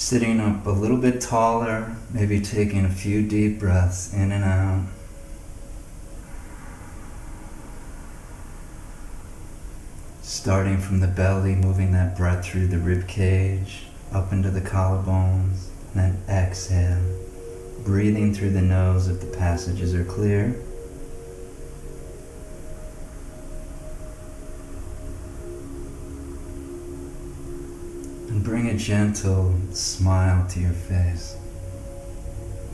Sitting up a little bit taller, maybe taking a few deep breaths in and out. Starting from the belly, moving that breath through the rib cage, up into the collarbones, and then exhale. Breathing through the nose if the passages are clear. And bring a gentle smile to your face.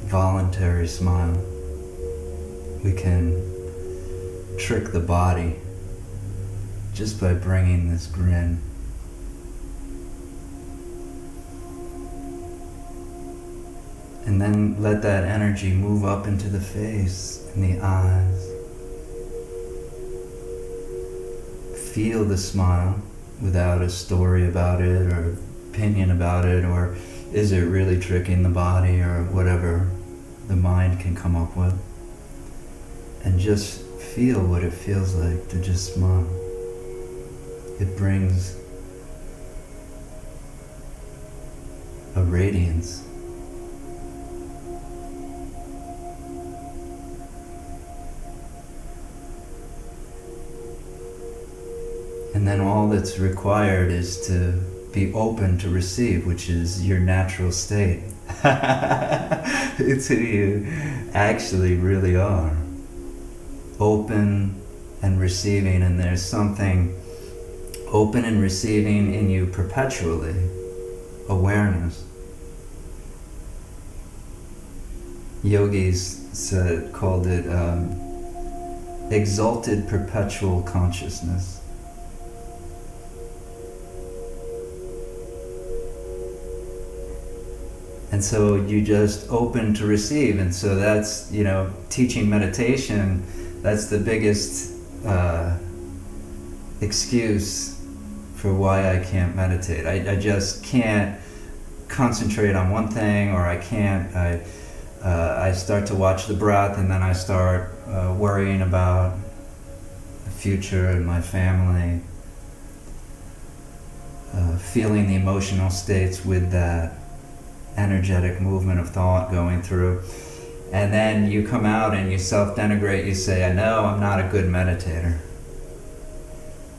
Voluntary smile. We can trick the body just by bringing this grin. And then let that energy move up into the face and the eyes. Feel the smile without a story about it or opinion about it, or is it really tricking the body, or whatever the mind can come up with. And just feel what it feels like to just smile. It brings a radiance. And then all that's required is to be open to receive, which is your natural state. It's who you actually really are. Open and receiving, and there's something open and receiving in you perpetually. Awareness. Yogis called it exalted perpetual consciousness. And so you just open to receive, and so that's, teaching meditation, that's the biggest excuse for why I can't meditate. I just can't concentrate on one thing, or I start to watch the breath, and then I start worrying about the future and my family, feeling the emotional states with that energetic movement of thought going through. And then you come out and you self-denigrate, you say, I know I'm not a good meditator.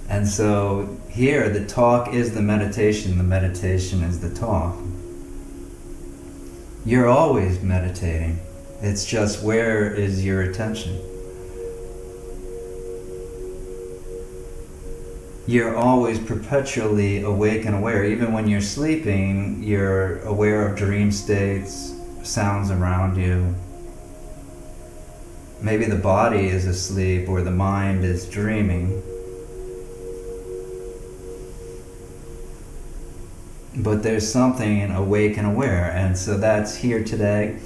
And so here, the talk is the meditation is the talk. You're always meditating. It's just, where is your attention? You're always perpetually awake and aware. Even when you're sleeping, you're aware of dream states, sounds around you. Maybe the body is asleep or the mind is dreaming. But there's something awake and aware, and so that's here today.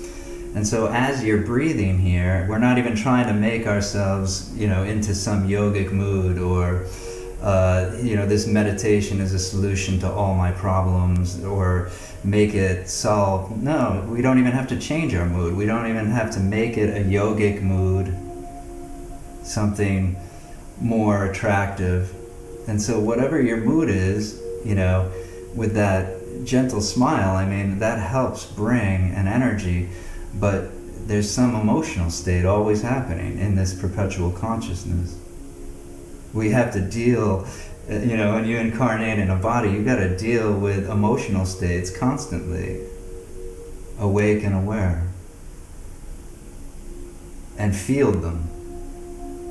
And so as you're breathing here, we're not even trying to make ourselves, into some yogic mood, or this meditation is a solution to all my problems, or make it solve. No, we don't even have to change our mood. We don't even have to make it a yogic mood, something more attractive. And so whatever your mood is, with that gentle smile, that helps bring an energy, but there's some emotional state always happening in this perpetual consciousness. We have to deal, when you incarnate in a body, you got to deal with emotional states constantly, awake and aware, and field them.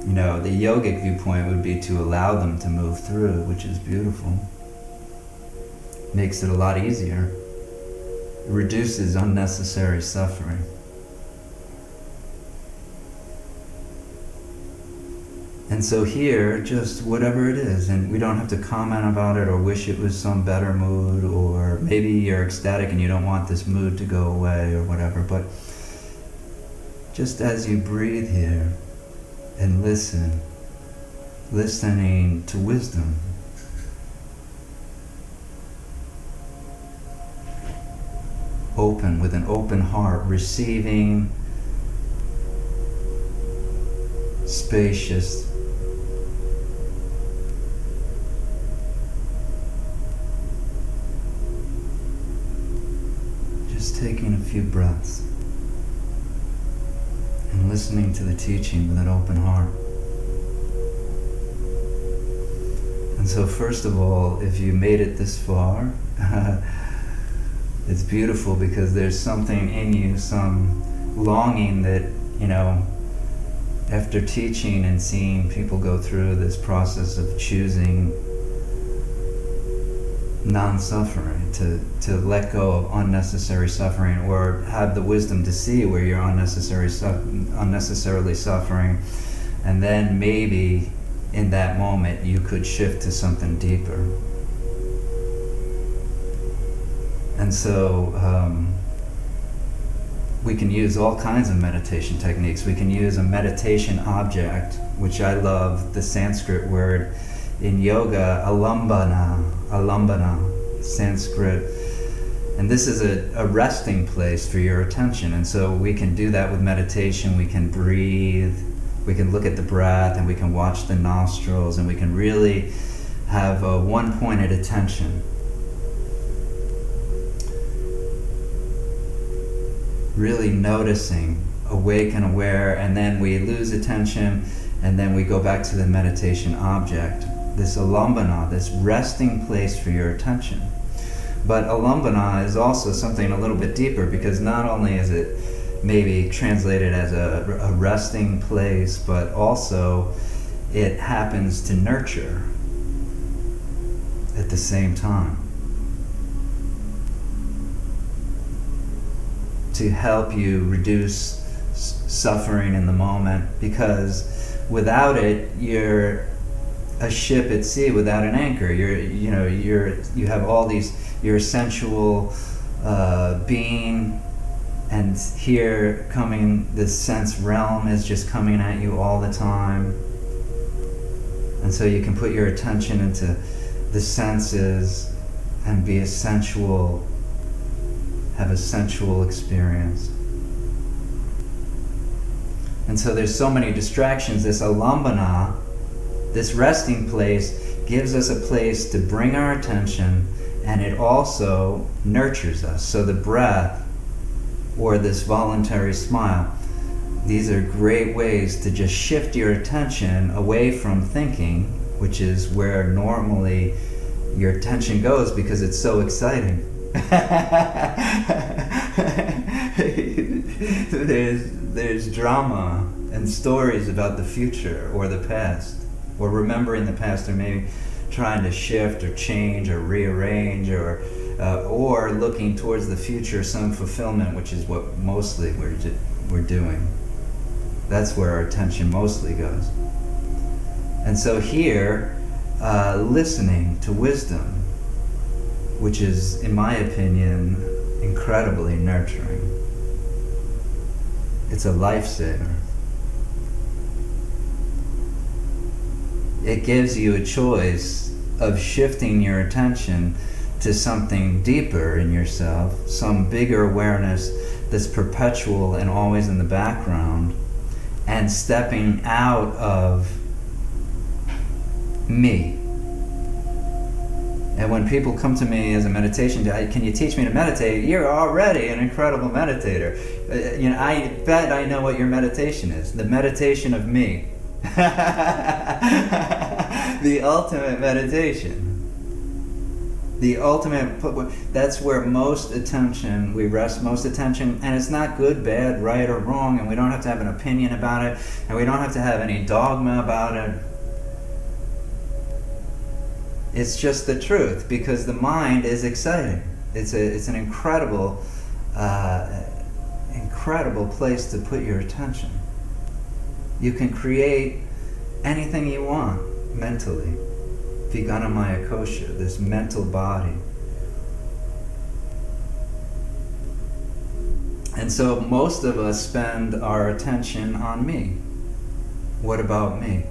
The yogic viewpoint would be to allow them to move through, which is beautiful. Makes it a lot easier. It reduces unnecessary suffering. And so here, just whatever it is, and we don't have to comment about it or wish it was some better mood, or maybe you're ecstatic and you don't want this mood to go away or whatever, but just as you breathe here and listening to wisdom, open, with an open heart, receiving, spacious, few breaths and listening to the teaching with an open heart. And so first of all, if you made it this far, it's beautiful because there's something in you, some longing that, after teaching and seeing people go through this process of choosing non-suffering, to let go of unnecessary suffering, or have the wisdom to see where you're unnecessarily suffering, and then maybe in that moment you could shift to something deeper. And so we can use all kinds of meditation techniques. We can use a meditation object, which I love, the Sanskrit word in yoga, alambana, Sanskrit. And this is a resting place for your attention. And so we can do that with meditation. We can breathe, we can look at the breath, and we can watch the nostrils, and we can really have a one-pointed attention. Really noticing, awake and aware, and then we lose attention, and then we go back to the meditation object, this alambana, this resting place for your attention. But alambana is also something a little bit deeper, because not only is it maybe translated as a resting place, but also it happens to nurture at the same time, to help you reduce suffering in the moment, because without it, you're a ship at sea without an anchor. You have all these, you're a sensual being, and here coming, this sense realm is just coming at you all the time. And so you can put your attention into the senses and be a sensual, have a sensual experience. And so there's so many distractions. This alambana, this resting place, gives us a place to bring our attention, and it also nurtures us. So the breath, or this voluntary smile, these are great ways to just shift your attention away from thinking, which is where normally your attention goes because it's so exciting. There's drama and stories about the future or the past, or remembering the past, or maybe trying to shift or change or rearrange, or looking towards the future, some fulfillment, which is what mostly we're doing. That's where our attention mostly goes. And so here, listening to wisdom, which is, in my opinion, incredibly nurturing. It's a lifesaver. It gives you a choice of shifting your attention to something deeper in yourself, some bigger awareness that's perpetual and always in the background, and stepping out of me. And when people come to me as a meditation guy, can you teach me to meditate? You're already an incredible meditator. I bet I know what your meditation is. The meditation of me. The ultimate meditation. The ultimate, that's where most attention, we rest most attention, and it's not good, bad, right, or wrong, and we don't have to have an opinion about it, and we don't have to have any dogma about it. It's just the truth, because the mind is exciting. It's an incredible place to put your attention. You can create anything you want mentally. Viganamaya kosha, this mental body. And so most of us spend our attention on me. What about me?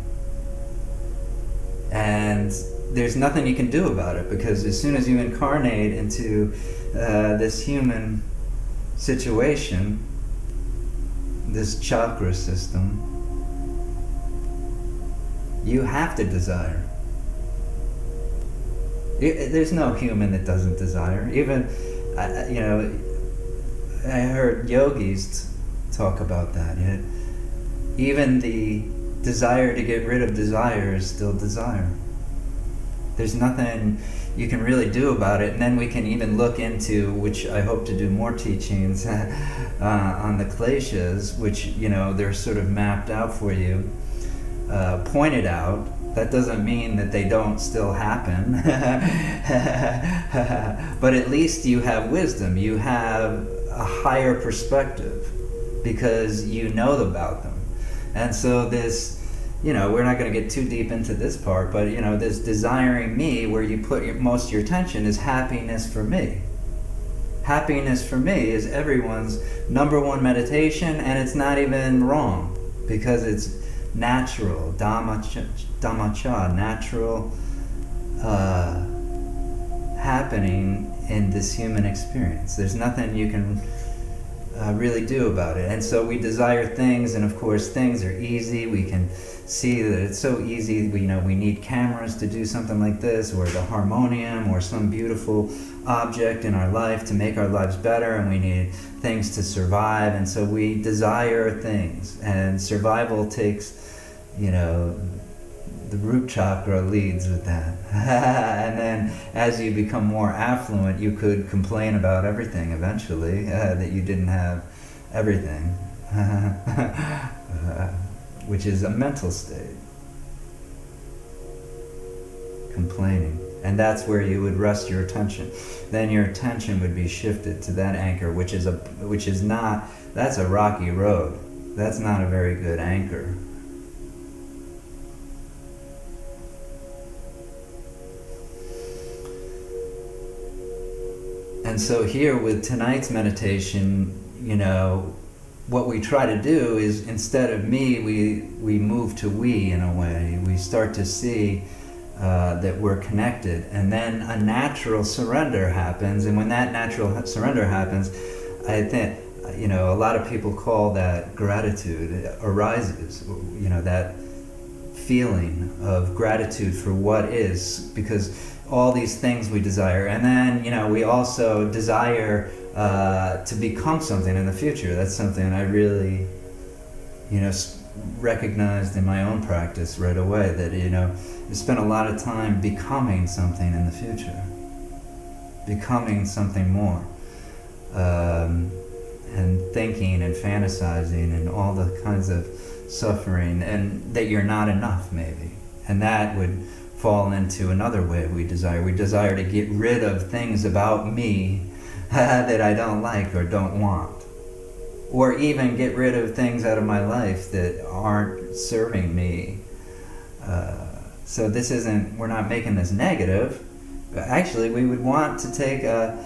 And there's nothing you can do about it, because as soon as you incarnate into this human situation, this chakra system, you have to desire. There's no human that doesn't desire. Even, I heard yogis talk about that. Even the desire to get rid of desire is still desire. There's nothing you can really do about it. And then we can even look into, which I hope to do more teachings on the kleshas, which, they're sort of mapped out for you, pointed out. That doesn't mean that they don't still happen. But at least you have wisdom. You have a higher perspective because you know about them. And so this, we're not going to get too deep into this part, but, this desiring me, where you put most of your attention, is happiness for me. Happiness for me is everyone's number one meditation, and it's not even wrong because it's natural, dhammacha, natural happening in this human experience. There's nothing you can really do about it. And so we desire things, and of course things are easy. We can see that it's so easy. We need cameras to do something like this, or the harmonium, or some beautiful object in our life to make our lives better, and we need things to survive, and so we desire things, and survival takes, the root chakra leads with that. And then as you become more affluent, you could complain about everything eventually, that you didn't have everything, which is a mental state, complaining. And that's where you would rest your attention. Then your attention would be shifted to that anchor, which is not, that's a rocky road. That's not a very good anchor. And so here with tonight's meditation, what we try to do is, instead of me, we move to we in a way. We start to see that we're connected, and then a natural surrender happens. And when that natural surrender happens, I think, a lot of people call that gratitude. It arises, that feeling of gratitude for what is, because all these things we desire. And then, we also desire to become something in the future. That's something I really, recognized in my own practice right away, that, you spend a lot of time becoming something in the future, becoming something more, and thinking and fantasizing and all the kinds of suffering, and that you're not enough, maybe. And that would fall into another way we desire. We desire to get rid of things about me that I don't like or don't want. Or even get rid of things out of my life that aren't serving me. So this isn't, we're not making this negative. Actually, we would want to take an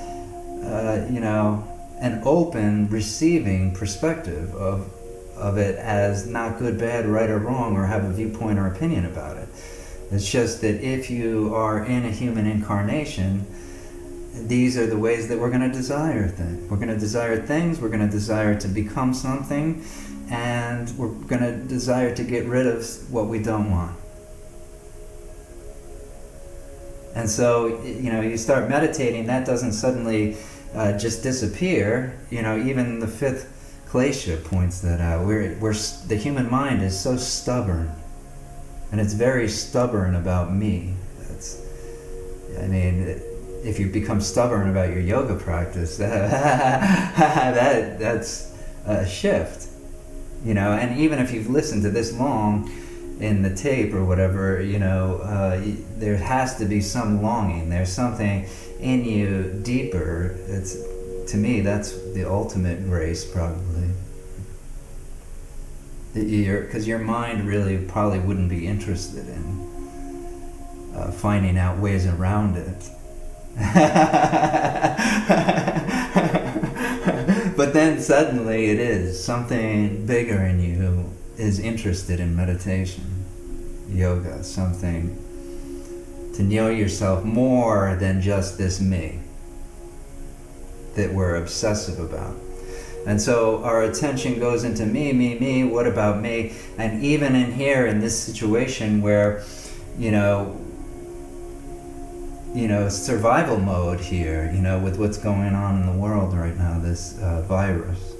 open, receiving perspective of it as not good, bad, right or wrong, or have a viewpoint or opinion about it. It's just that if you are in a human incarnation, these are the ways that we're going to desire things. We're going to desire things, we're going to desire to become something, and we're going to desire to get rid of what we don't want. And so, you start meditating, that doesn't suddenly just disappear. Even the fifth klesha points that out. The human mind is so stubborn. And it's very stubborn about me. If you become stubborn about your yoga practice, that's a shift. And even if you've listened to this long in the tape or whatever, there has to be some longing. There's something in you deeper. To me, that's the ultimate grace, probably. Because your mind really probably wouldn't be interested in finding out ways around it. But then suddenly it is something bigger in you who is interested in meditation, yoga, something to know yourself more than just this me that we're obsessive about. And so our attention goes into me, what about me? And even in here, in this situation where, survival mode here, with what's going on in the world right now, this virus.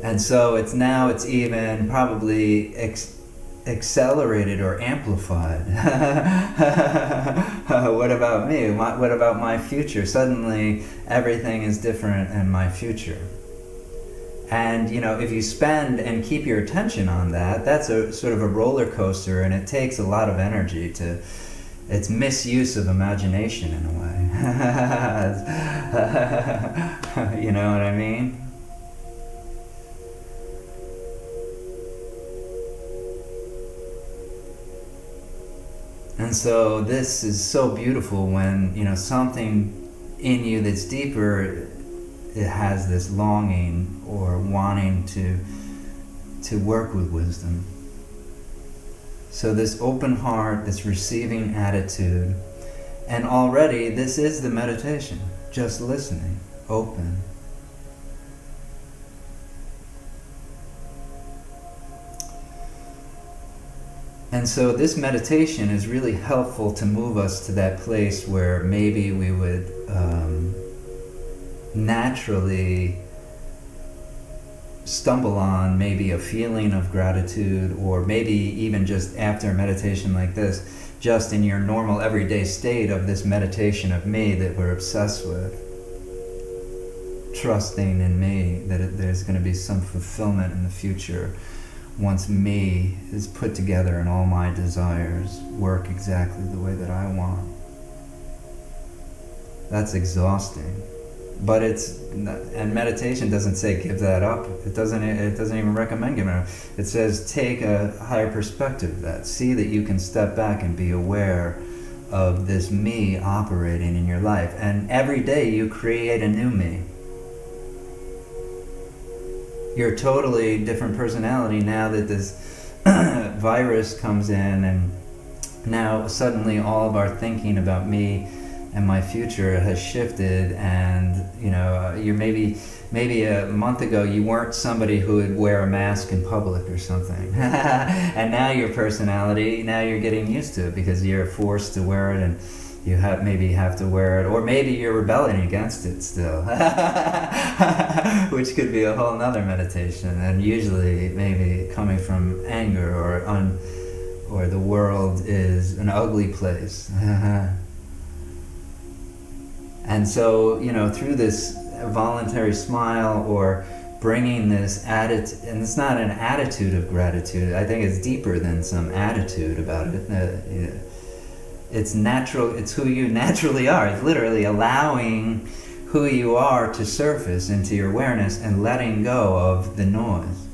And so it's even probably accelerated or amplified. What about me? What about my future? Suddenly everything is different in my future. And if you spend and keep your attention on that, that's a sort of a roller coaster, and it takes a lot of energy it's misuse of imagination in a way. You know what I mean? And so this is so beautiful when, something in you that's deeper, it has this longing or wanting to work with wisdom. So this open heart, this receiving attitude, and already this is the meditation, just listening, open. And so this meditation is really helpful to move us to that place where maybe we would naturally stumble on maybe a feeling of gratitude, or maybe even just after a meditation like this, just in your normal everyday state of this meditation of me that we're obsessed with, trusting in me that there's going to be some fulfillment in the future once me is put together and all my desires work exactly the way that I want. That's exhausting. But and meditation doesn't say give that up. It doesn't even recommend giving it up. It says take a higher perspective of that. See that you can step back and be aware of this me operating in your life. And every day you create a new me. You're a totally different personality now that this virus comes in, and now suddenly all of our thinking about me and my future has shifted, and you're maybe a month ago you weren't somebody who would wear a mask in public or something. And now your personality, now you're getting used to it because you're forced to wear it, and you maybe have to wear it, or maybe you're rebelling against it still. Which could be a whole nother meditation, and usually maybe coming from anger or the world is an ugly place. And so, through this voluntary smile or bringing this attitude, and it's not an attitude of gratitude, I think it's deeper than some attitude about it. It's natural, it's who you naturally are. It's literally allowing who you are to surface into your awareness and letting go of the noise.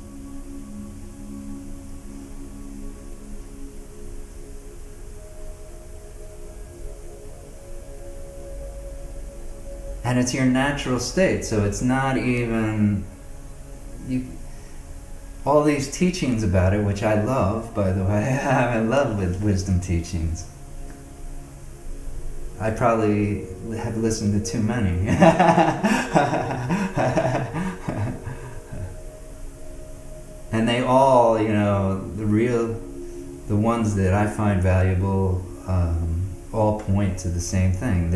And it's your natural state, so it's not even all these teachings about it, which I love, by the way. I love wisdom teachings. I probably have listened to too many. And they all, the ones that I find valuable, all point to the same thing.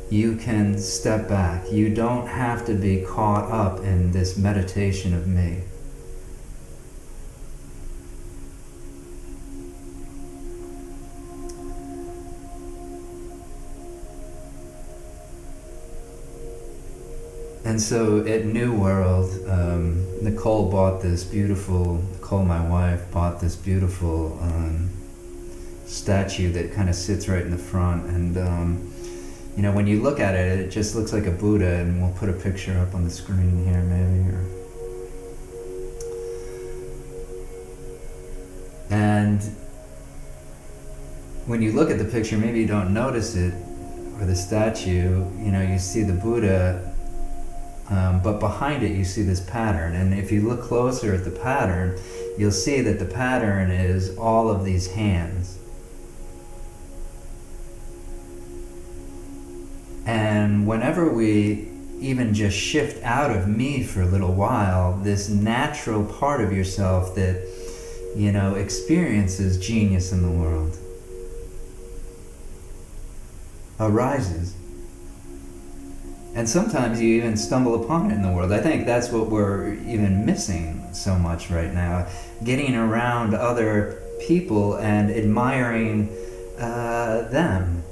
You can step back. You don't have to be caught up in this meditation of me. And so at New World, Nicole, my wife, bought this beautiful statue that kind of sits right in the front. And when you look at it, it just looks like a Buddha, and we'll put a picture up on the screen here maybe. And when you look at the picture, maybe you don't notice it, or the statue, you see the Buddha, but behind it you see this pattern. And if you look closer at the pattern, you'll see that the pattern is all of these hands. And whenever we even just shift out of me for a little while, this natural part of yourself that, experiences genius in the world, arises. And sometimes you even stumble upon it in the world. I think that's what we're even missing so much right now. Getting around other people and admiring them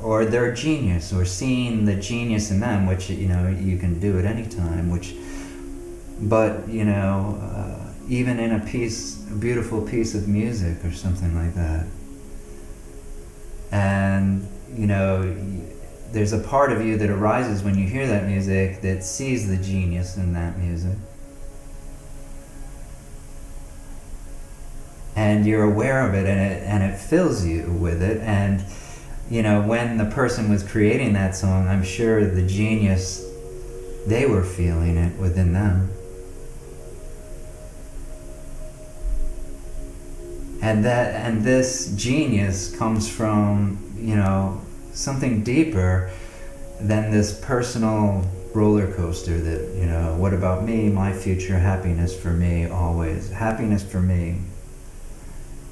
or their genius, or seeing the genius in them, which, you know, you can do at any time, but you know, even in a beautiful piece of music or something like that. And, you know, there's a part of you that arises when you hear that music that sees the genius in that music. And you're aware of it, and it fills you with it. And, you know, when the person was creating that song, I'm sure the genius, they were feeling it within them. And this genius comes from, you know, something deeper than this personal roller coaster that, you know, what about me, my future, happiness for me, always, happiness for me.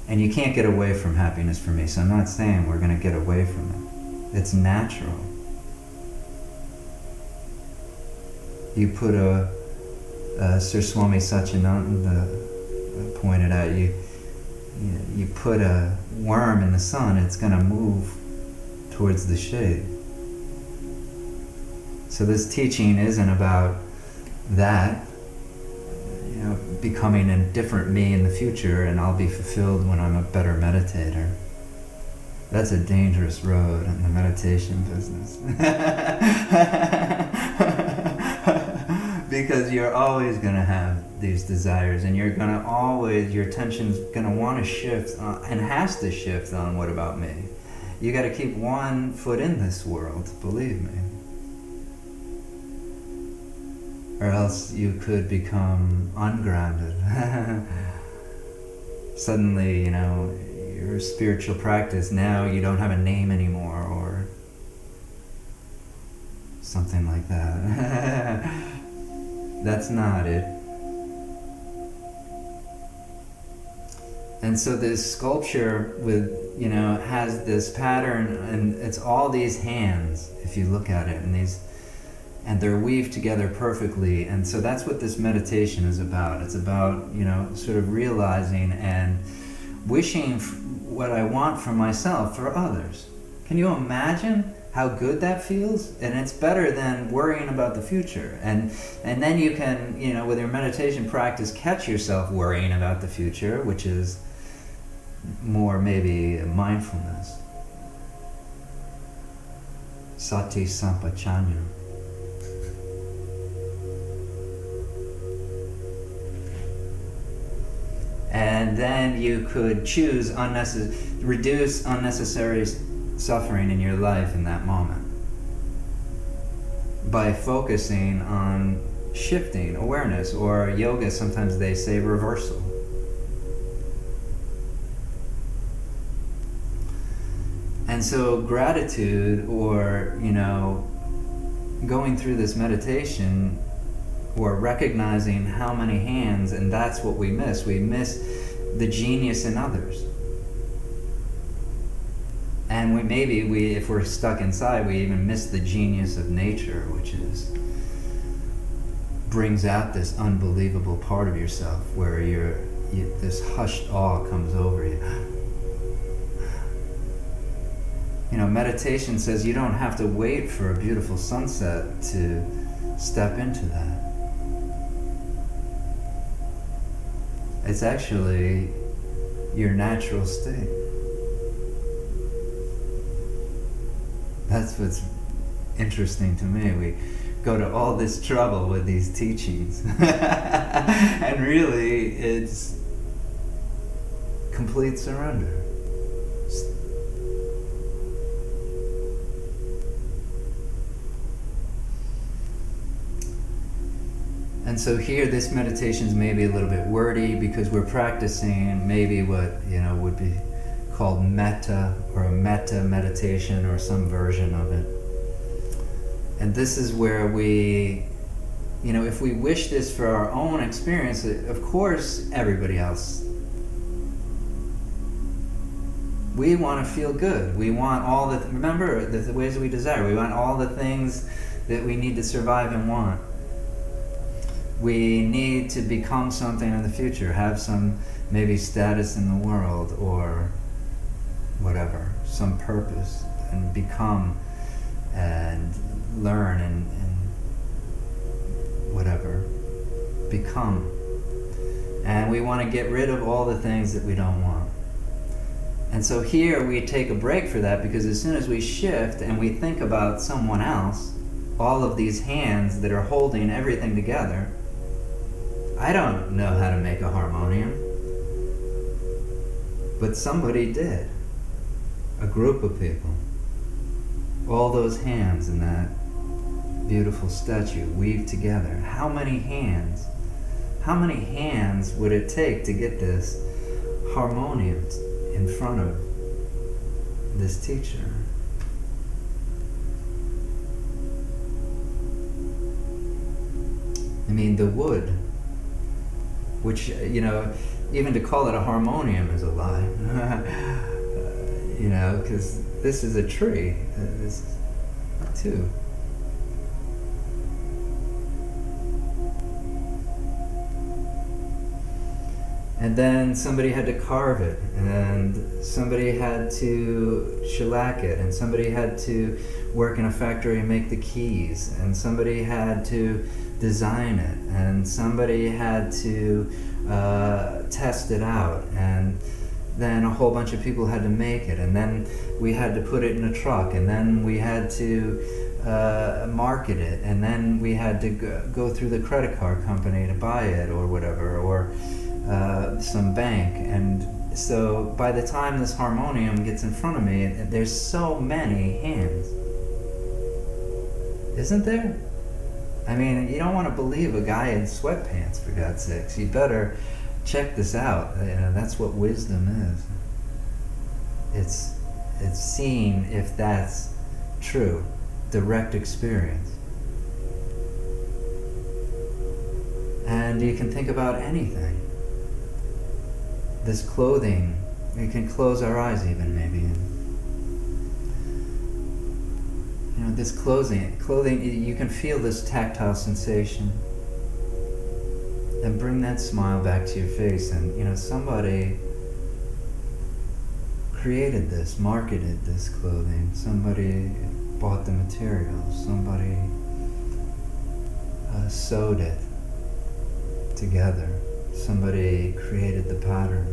And you can't get away from happiness for me, so I'm not saying we're going to get away from it. It's natural. You put Sir Swami Satchidananda pointed out, you put a worm in the sun, it's going to move towards the shade. So this teaching isn't about that, you know, becoming a different me in the future and I'll be fulfilled when I'm a better meditator. That's a dangerous road in the meditation business. Because you're always going to have these desires, and you're going to always, your attention's going to want to shift and has to shift on what about me. You got to keep one foot in this world, believe me. Or else you could become ungrounded. Suddenly, you know, your spiritual practice, now you don't have a name anymore, or something like that. That's not it. And so this sculpture with, you know, has this pattern, and it's all these hands, if you look at it, and they're weaved together perfectly. And so that's what this meditation is about. It's about, you know, sort of realizing and wishing what I want for myself, for others. Can you imagine how good that feels? And it's better than worrying about the future. And then you can, you know, with your meditation practice, catch yourself worrying about the future, which is more maybe mindfulness. Sati sampachanya. And then you could choose reduce unnecessary suffering in your life in that moment by focusing on shifting awareness, or yoga, sometimes they say reversal. And so gratitude, or, you know, going through this meditation, or recognizing how many hands, and that's what we miss. We miss the genius in others. And if we're stuck inside, we even miss the genius of nature, which brings out this unbelievable part of yourself where this hushed awe comes over you. You know, meditation says you don't have to wait for a beautiful sunset to step into that. It's actually your natural state. That's what's interesting to me. We go to all this trouble with these teachings. And really, it's complete surrender. And so here, this meditation is maybe a little bit wordy because we're practicing maybe what, you know, would be called metta, or a Metta Meditation, or some version of it. And this is where we, you know, if we wish this for our own experience, of course everybody else We want to feel good. We want all the, remember the ways we desire. We want all the things that we need to survive and want. We need to become something in the future, have some maybe status in the world or whatever, some purpose, and become and learn and whatever, become. And we want to get rid of all the things that we don't want. And so here we take a break for that, because as soon as we shift and we think about someone else, all of these hands that are holding everything together, I don't know how to make a harmonium, but somebody did. A group of people. All those hands in that beautiful statue weave together. How many hands? How many hands would it take to get this harmonium in front of this teacher? I mean, the wood, which, even to call it a harmonium is a lie. Because this is a tree. This too. And then somebody had to carve it, and somebody had to shellac it, and somebody had to work in a factory and make the keys, and somebody had to design it, and somebody had to test it out, and then a whole bunch of people had to make it, and then we had to put it in a truck, and then we had to market it, and then we had to go through the credit card company to buy it or whatever, or some bank. And so by the time this harmonium gets in front of me, there's so many hands. Isn't there? I mean, you don't want to believe a guy in sweatpants, for God's sakes. You better check this out. That's what wisdom is. It's seeing if that's true. Direct experience. And you can think about anything. This clothing, we can close our eyes even maybe. This clothing, you can feel this tactile sensation. And bring that smile back to your face. And somebody created this, marketed this clothing. Somebody bought the materials. Somebody sewed it together. Somebody created the pattern.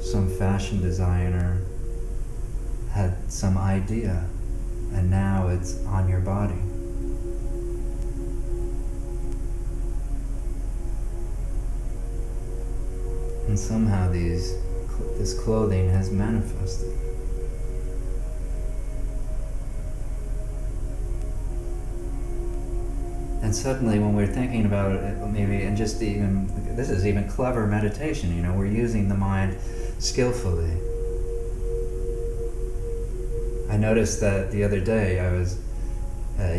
Some fashion designer had some idea, and now it's on your body. And somehow this clothing has manifested. And suddenly when we're thinking about it, maybe, and just even, this is even clever meditation, we're using the mind skillfully. I noticed that the other day I was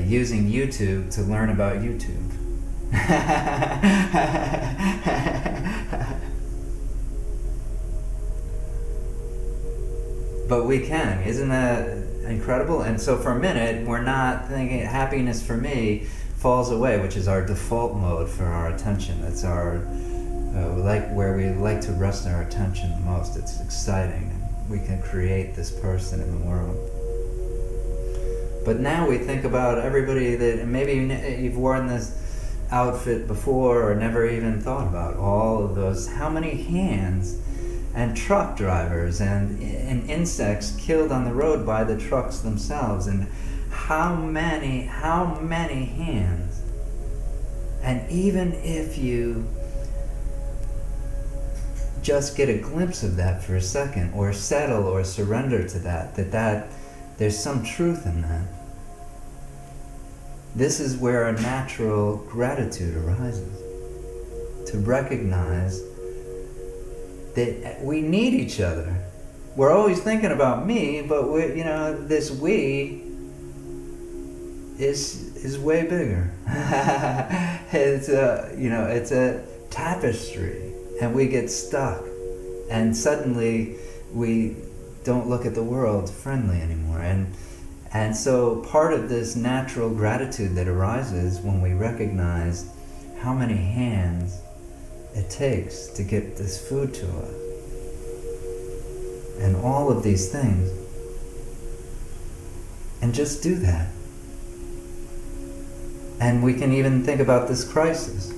using YouTube to learn about YouTube. But we can, isn't that incredible? And so for a minute, we're not thinking, happiness for me falls away, which is our default mode for our attention. It's our, where we like to rest our attention the most. It's exciting. We can create this person in the world. But now we think about everybody that, maybe you've worn this outfit before or never even thought about all of those, how many hands and truck drivers and insects killed on the road by the trucks themselves, and how many hands. And even if you just get a glimpse of that for a second, or settle or surrender to that there's some truth in that, this is where a natural gratitude arises. To recognize that we need each other. We're always thinking about me, but this we is way bigger. It's a tapestry, and we get stuck, and suddenly we don't look at the world friendly anymore. And so part of this natural gratitude that arises when we recognize how many hands it takes to get this food to us, and all of these things, and just do that. And we can even think about this crisis.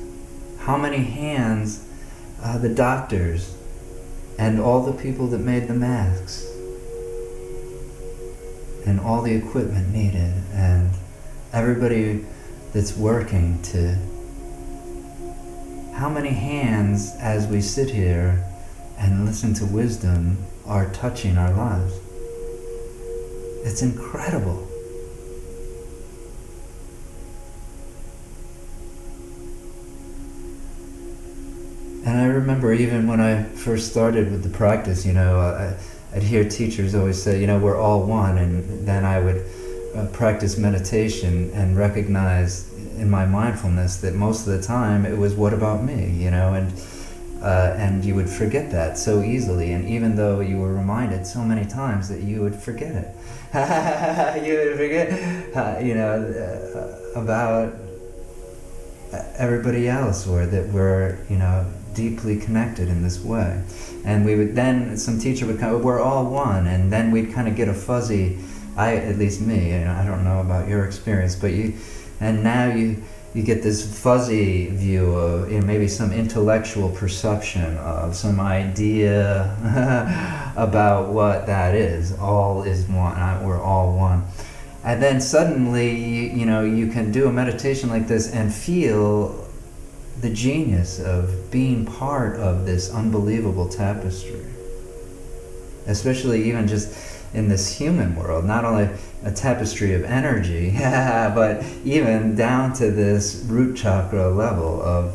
How many hands the doctors and all the people that made the masks and all the equipment needed, and everybody that's working to, how many hands as we sit here and listen to wisdom are touching our lives? It's incredible. And I remember even when I first started with the practice, I'd hear teachers always say, we're all one, and then I would practice meditation and recognize in my mindfulness that most of the time it was, what about me, and you would forget that so easily, and even though you were reminded so many times that you would forget it. You would forget, about everybody else, or that we're, deeply connected in this way. And we would then, some teacher would come, we're all one, and then we'd kind of get a fuzzy, at least me, I don't know about your experience, but now you get this fuzzy view of, maybe some intellectual perception of some idea about what that is. All is one, we're all one. And then suddenly, you can do a meditation like this and feel the genius of being part of this unbelievable tapestry. Especially even just in this human world, not only a tapestry of energy, but even down to this root chakra level of,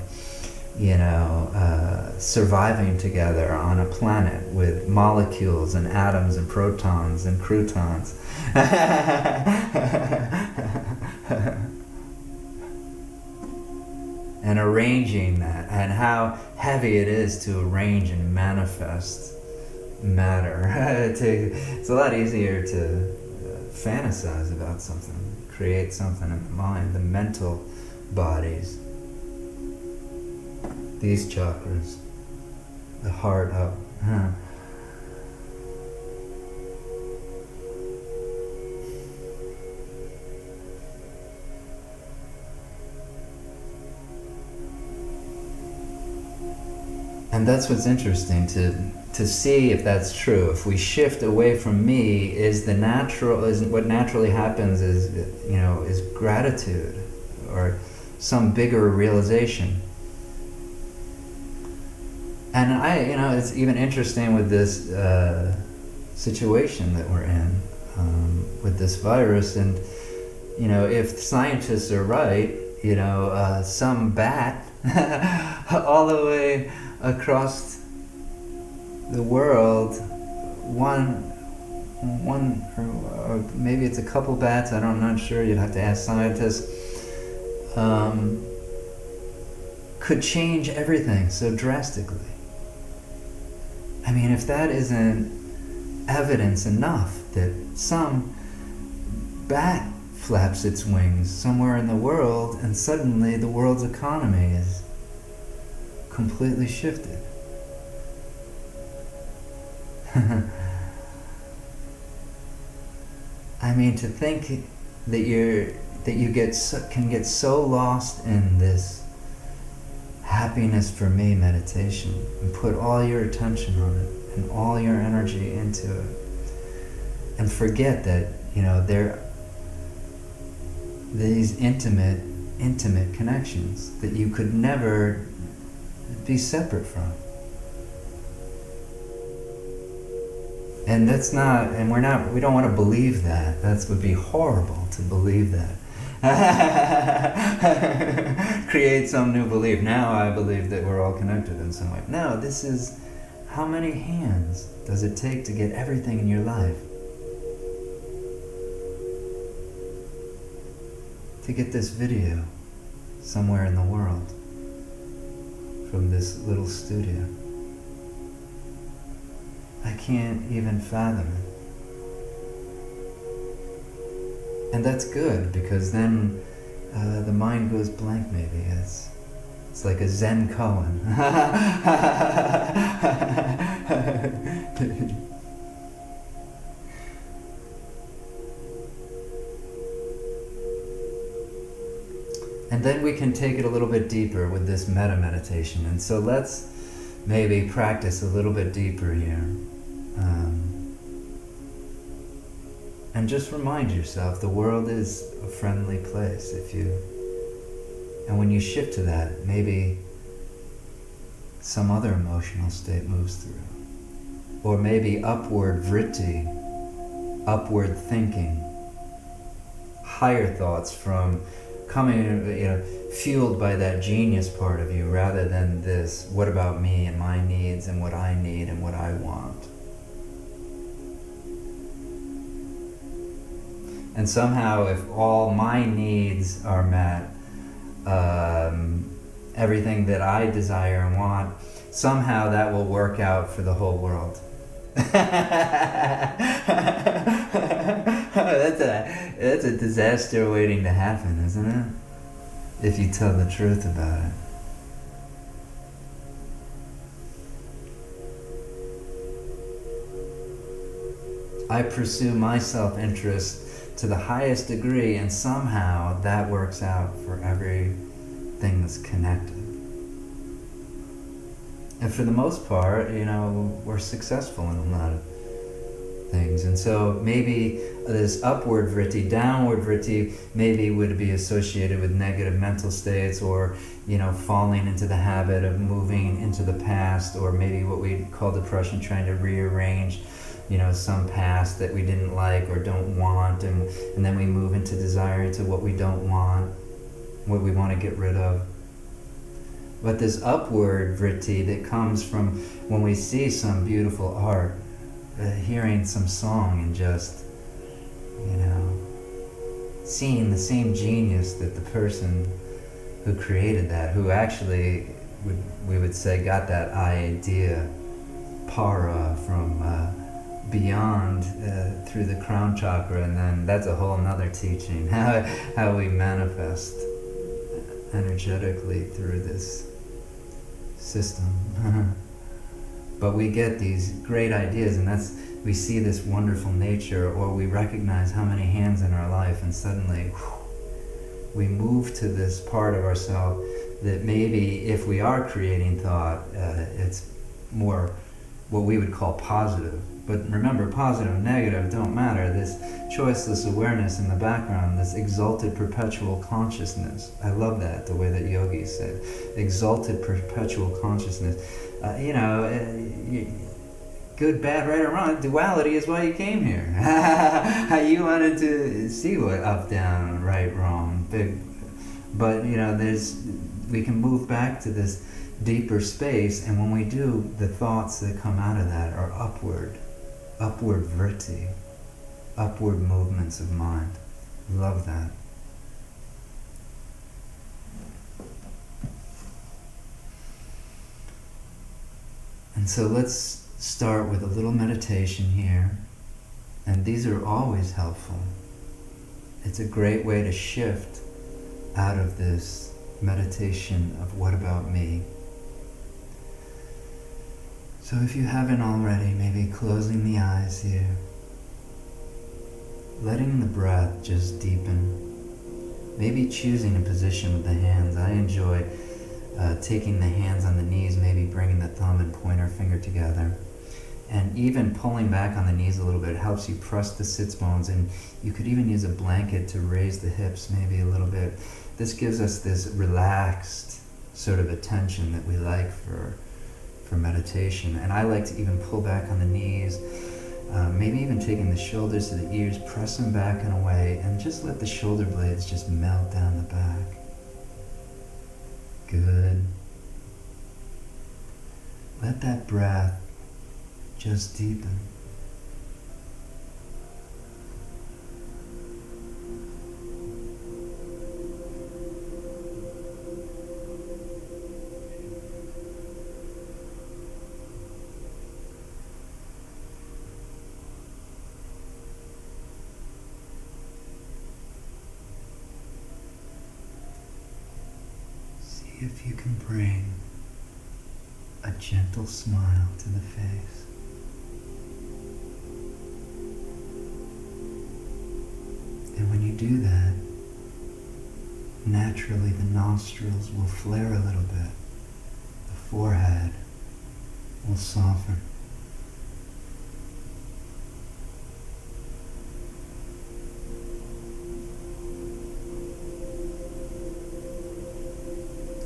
surviving together on a planet with molecules and atoms and protons and croutons. And arranging that, and how heavy it is to arrange and manifest matter. It's a lot easier to fantasize about something, create something in the mind, the mental bodies, these chakras, the heart up. And that's what's interesting, to see if that's true. If we shift away from me, is what naturally happens is gratitude, or some bigger realization. And it's even interesting with this situation that we're in, with this virus, and if scientists are right, some bat all the way across the world, one or maybe it's a couple bats, I'm not sure, you'd have to ask scientists, could change everything so drastically. I mean, if that isn't evidence enough that some bat flaps its wings somewhere in the world and suddenly the world's economy is completely shifted. I mean, to think that you can get so lost in this happiness for me meditation and put all your attention on it and all your energy into it, and forget that there are these intimate connections that you could never be separate from. And we don't want to believe that. That would be horrible to believe that. Create some new belief. Now I believe that we're all connected in some way. No, this is, how many hands does it take to get everything in your life? To get this video somewhere in the world from this little studio. I can't even fathom it. And that's good, because then the mind goes blank, maybe. It's like a Zen koan. And then we can take it a little bit deeper with this metta meditation. And so let's maybe practice a little bit deeper here. And just remind yourself, the world is a friendly place. And when you shift to that, maybe some other emotional state moves through. Or maybe upward vritti, upward thinking, higher thoughts from coming, fueled by that genius part of you, rather than this, what about me and my needs and what I need and what I want. And somehow, if all my needs are met, everything that I desire and want, somehow that will work out for the whole world. That's a disaster waiting to happen, isn't it? If you tell the truth about it. I pursue my self-interest to the highest degree, and somehow that works out for everything that's connected. And for the most part, we're successful in a lot of things. And so maybe this upward vritti, downward vritti, maybe would be associated with negative mental states, or falling into the habit of moving into the past, or maybe what we call depression, trying to rearrange some past that we didn't like or don't want, and then we move into desire to what we don't want, what we want to get rid of. But this upward vritti that comes from when we see some beautiful art, hearing some song, and just, seeing the same genius that the person who created that, who actually, we would say, got that idea, para, from beyond, through the crown chakra, and then that's a whole nother teaching, how we manifest energetically through this system. But we get these great ideas, and we see this wonderful nature, or we recognize how many hands in our life, and suddenly we move to this part of ourselves that maybe, if we are creating thought, it's more what we would call positive. But remember, positive and negative don't matter. This choiceless awareness in the background, this exalted perpetual consciousness. I love that, the way that yogis said, exalted perpetual consciousness. Good, bad, right or wrong, duality is why you came here. You wanted to see what up, down, right, wrong, big. But we can move back to this deeper space, and when we do, the thoughts that come out of that are upward vritti, upward movements of mind. Love that. And so let's start with a little meditation here, and these are always helpful. It's a great way to shift out of this meditation of what about me. So if you haven't already, maybe closing the eyes here, letting the breath just deepen, maybe choosing a position with the hands. I enjoy taking the hands on the knees, maybe bringing the thumb and pointer finger together, and even pulling back on the knees a little bit helps you press the sits bones, and you could even use a blanket to raise the hips maybe a little bit. This gives us this relaxed sort of attention that we like for meditation. And I like to even pull back on the knees, maybe even taking the shoulders to the ears, press them back and away, and just let the shoulder blades just melt down the back. Good. Let that breath just deepen. if you can bring a gentle smile to the face. And when you do that, naturally the nostrils will flare a little bit. The forehead will soften.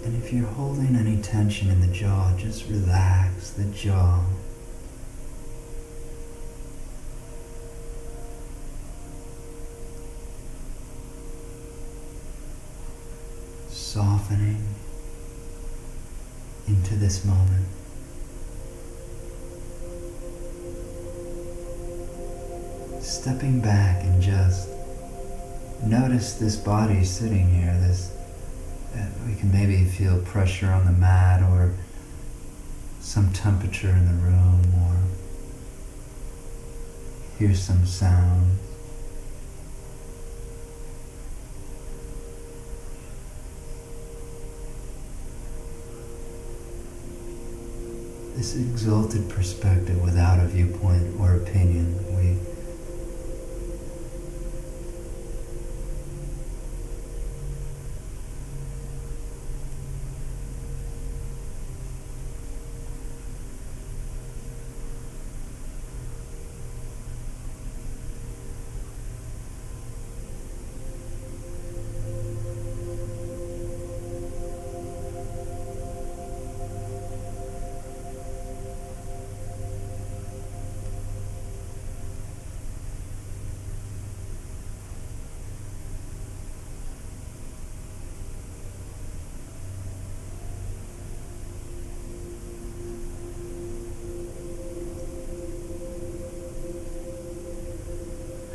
And if you're holding any tension in the jaw, just relax the jaw. Softening into this moment. Stepping back and just notice this body sitting here. We can maybe feel pressure on the mat or some temperature in the room or hear some sound. This exalted perspective without a viewpoint or opinion,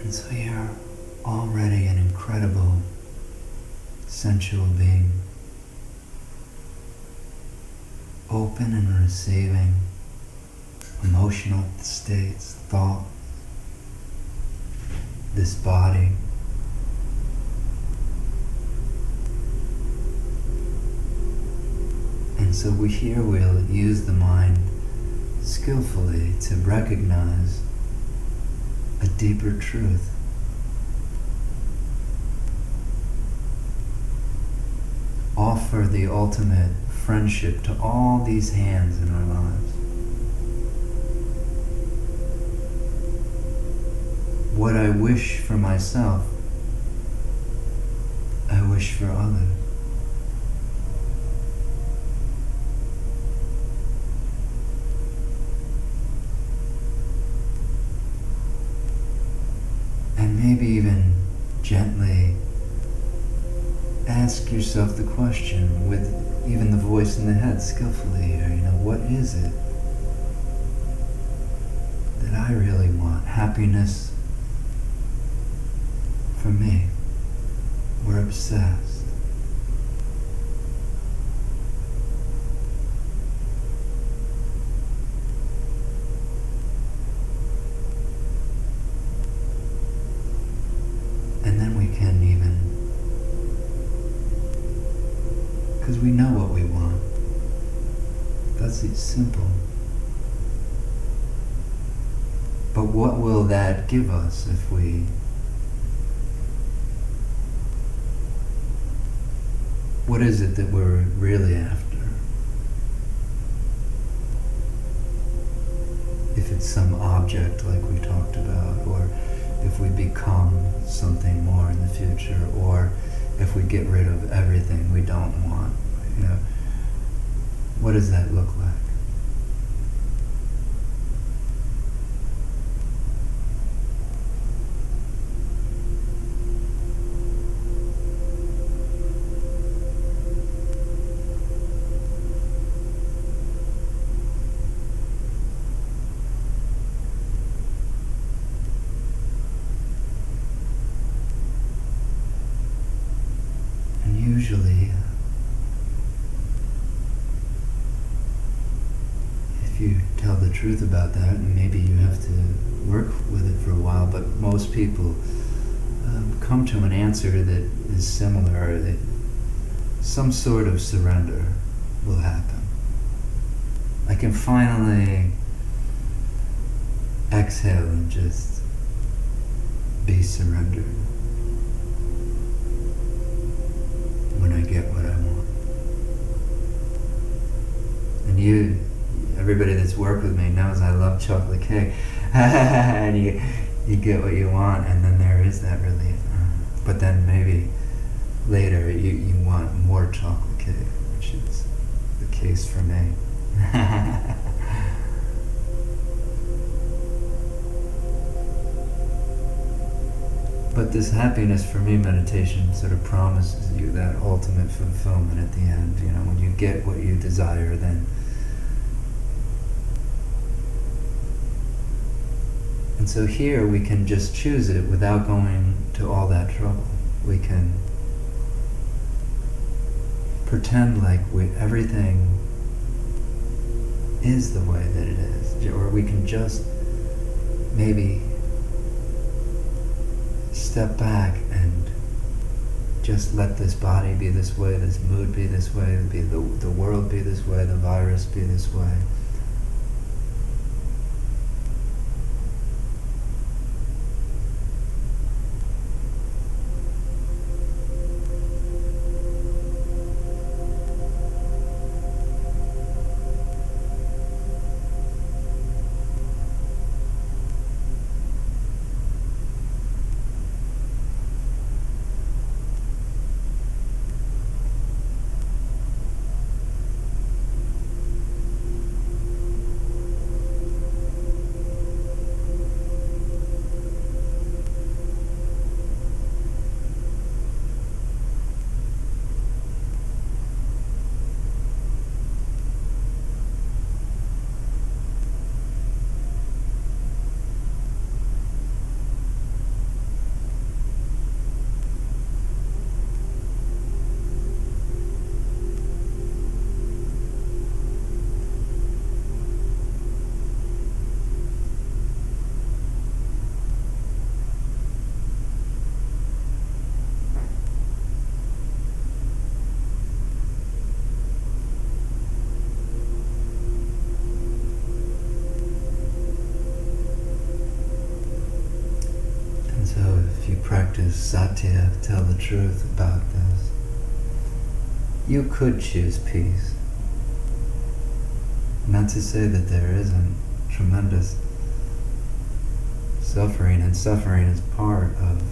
and so you're already an incredible sensual being, open and receiving emotional states, thought, this body. And so we'll use the mind skillfully to recognize a deeper truth. Offer the ultimate friendship to all these hands in our lives. What I wish for myself, I wish for others. And maybe even gently ask yourself the question with even the voice in the head skillfully here, what is it that I really want? Happiness for me. We're obsessed. And then we can because we know what we want. That's simple. But what will that give us if we what is it that we're really after? If it's some object like we talked about, or if we become something more in the future, or if we get rid of everything we don't want, what does that look like? Usually, if you tell the truth about that, and maybe you have to work with it for a while, but most people come to an answer that is similar. some sort of surrender will happen. I can finally exhale and just be surrendered when I get what I want. And everybody that's worked with me knows I love chocolate cake. And you get what you want, and then there is that relief. But then maybe later you want more chocolate cake, which is the case for me. But this happiness for me meditation sort of promises you that ultimate fulfillment at the end. You know, when you get what you desire, then. And so here we can just choose it without going to all that trouble. We can pretend like everything is the way that it is, or we can just maybe step back and just let this body be this way, this mood be this way, the world be this way, the virus be this way. Practice satya, tell the truth about this. You could choose peace. Not to say that there isn't tremendous suffering, and suffering is part of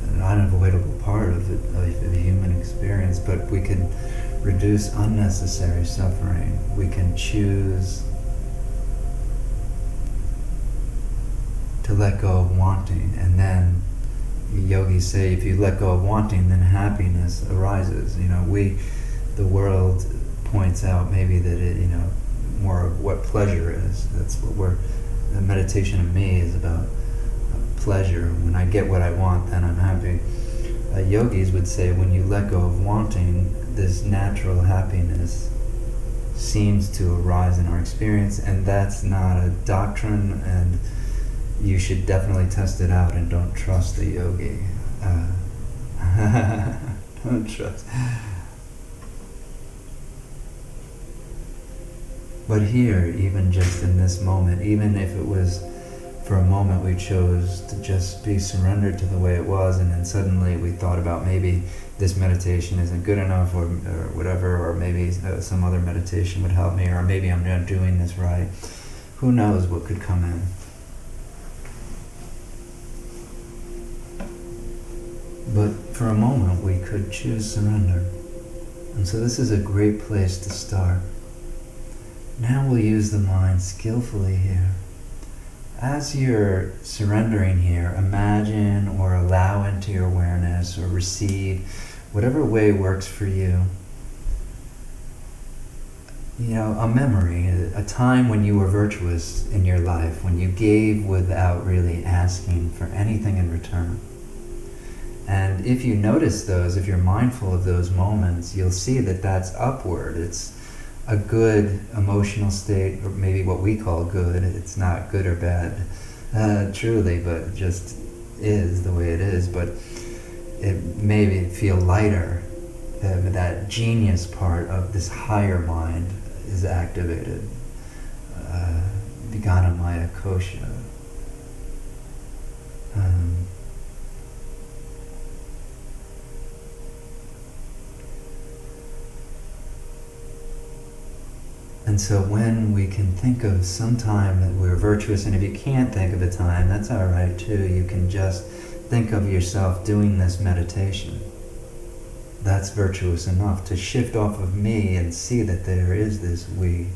an unavoidable part of the human experience, but we can reduce unnecessary suffering. We can choose to let go of wanting, and then yogis say if you let go of wanting, then happiness arises. You know, the world points out maybe that it, you know, more of what pleasure is. That's what the meditation of me is about, pleasure. When I get what I want, then I'm happy. Yogis would say when you let go of wanting, this natural happiness seems to arise in our experience, and that's not a doctrine, and you should definitely test it out, and don't trust the yogi. Don't trust. But here, even just in this moment, even if it was for a moment we chose to just be surrendered to the way it was, and then suddenly we thought about maybe this meditation isn't good enough, or whatever, or maybe some other meditation would help me, or maybe I'm not doing this right. Who knows what could come in. But for a moment we could choose surrender. And so this is a great place to start. Now we'll use the mind skillfully here. As you're surrendering here, imagine or allow into your awareness, or receive, whatever way works for you, you know, a memory, a time when you were virtuous in your life, when you gave without really asking for anything in return. And if you notice those, if you're mindful of those moments, you'll see that that's upward. It's a good emotional state, or maybe what we call good. It's not good or bad, truly, but it just is the way it is. But it maybe feel lighter, that genius part of this higher mind is activated. Vijnana Maya Kosha. And so when we can think of some time that we're virtuous, and if you can't think of a time, that's all right too. You can just think of yourself doing this meditation. That's virtuous enough to shift off of me and see that there is this we.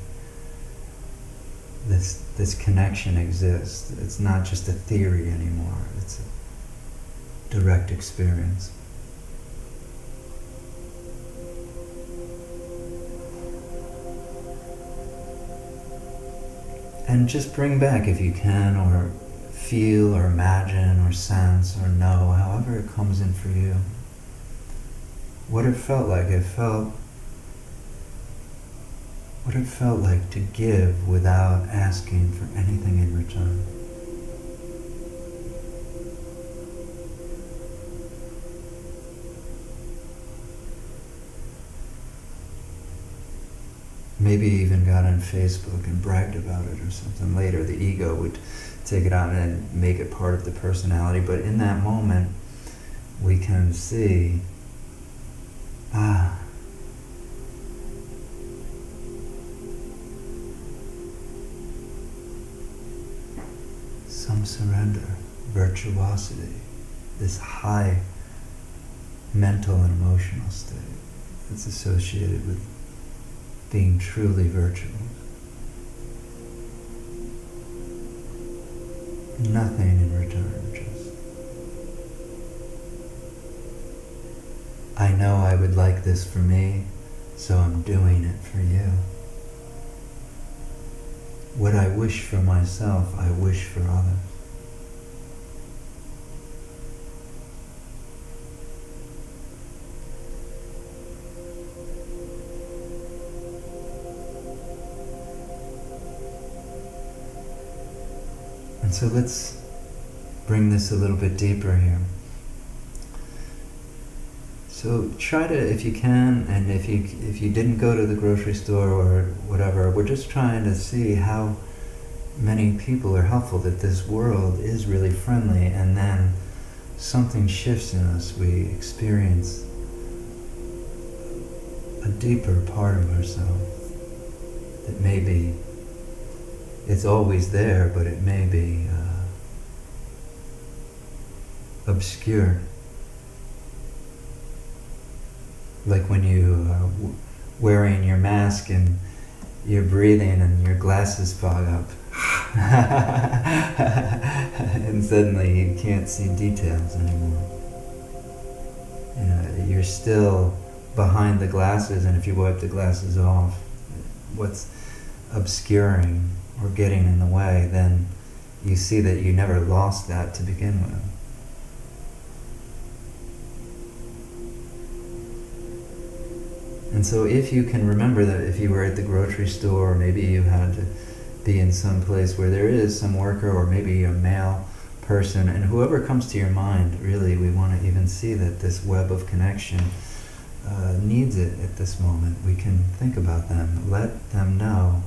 This connection exists. It's not just a theory anymore. It's a direct experience. And just bring back, if you can, or feel, or imagine, or sense, or know, however it comes in for you, what it felt like. What it felt like to give without asking for anything in return. Maybe even got on Facebook and bragged about it or something. Later the ego would take it on and make it part of the personality. But in that moment, we can see, some surrender, virtuosity, this high mental and emotional state that's associated with being truly virtuous. Nothing in return, just, I know I would like this for me, so I'm doing it for you. What I wish for myself, I wish for others. And so let's bring this a little bit deeper here. So try to, if you can, and if you didn't go to the grocery store or whatever, we're just trying to see how many people are helpful, that this world is really friendly, and then something shifts in us. We experience a deeper part of ourselves that maybe it's always there, but it may be obscured. Like when you are wearing your mask and you're breathing and your glasses fog up. And suddenly you can't see details anymore. You're still behind the glasses, and if you wipe the glasses off, what's obscuring or getting in the way, then you see that you never lost that to begin with. And so if you can remember that, if you were at the grocery store, or maybe you had to be in some place where there is some worker, or maybe a male person, and whoever comes to your mind, really, we want to even see that this web of connection needs it at this moment. We can think about them, let them know,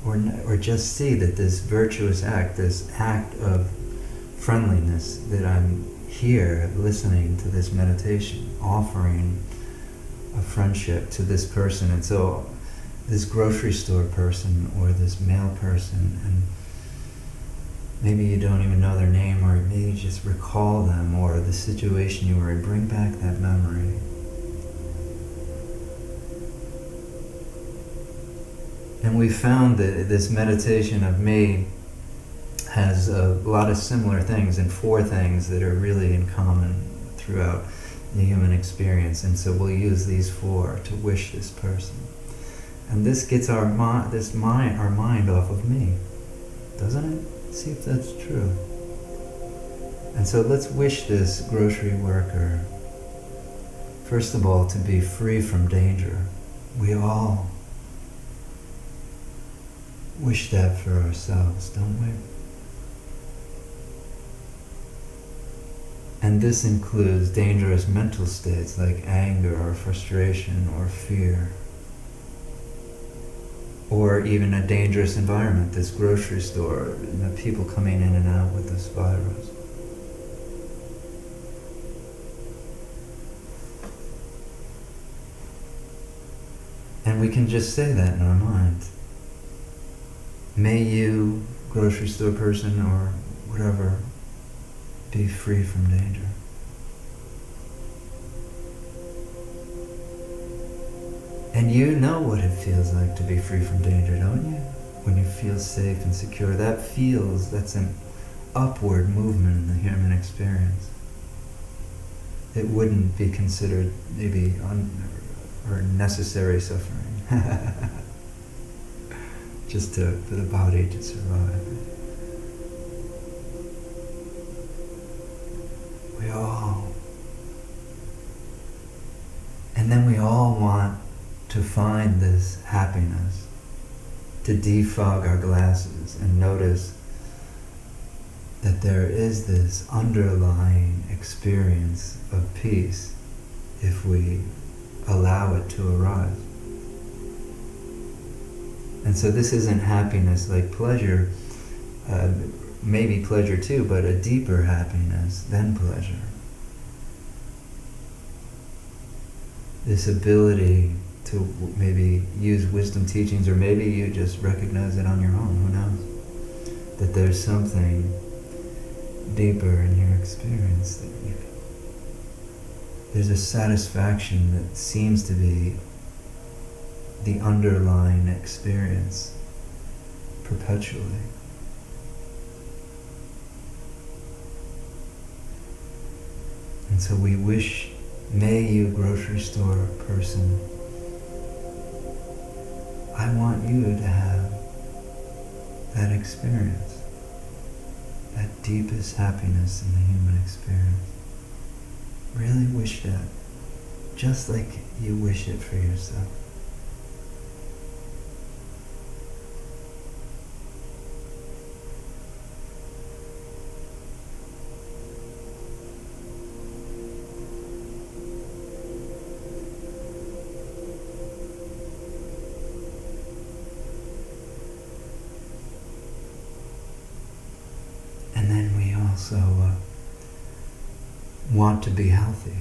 or just see that this virtuous act, this act of friendliness, that I'm here listening to this meditation, offering a friendship to this person. And so this grocery store person or this male person, and maybe you don't even know their name, or maybe just recall them or the situation you were in, bring back that memory. And we found that this meditation of me has a lot of similar things, and 4 things that are really in common throughout the human experience. And so we'll use these 4 to wish this person. And this gets our mind off of me, doesn't it? See if that's true. And so let's wish this grocery worker, first of all, to be free from danger. We all wish that for ourselves, don't we? And this includes dangerous mental states like anger or frustration or fear. Or even a dangerous environment, this grocery store, people coming in and out with this virus. And we can just say that in our minds. May you, grocery store person or whatever, be free from danger. And you know what it feels like to be free from danger, don't you? When you feel safe and secure, that's an upward movement in the human experience. It wouldn't be considered maybe or necessary suffering. Just for the body to survive. And then we all want to find this happiness, to defog our glasses and notice that there is this underlying experience of peace if we allow it to arise. And so this isn't happiness like pleasure, maybe pleasure too, but a deeper happiness than pleasure. This ability to maybe use wisdom teachings, or maybe you just recognize it on your own, who knows? That there's something deeper in your experience. There's a satisfaction that seems to be the underlying experience perpetually. And so we wish, may you, grocery store person, I want you to have that experience, that deepest happiness in the human experience. Really wish that, just like you wish it for yourself. And then we also want to be healthy.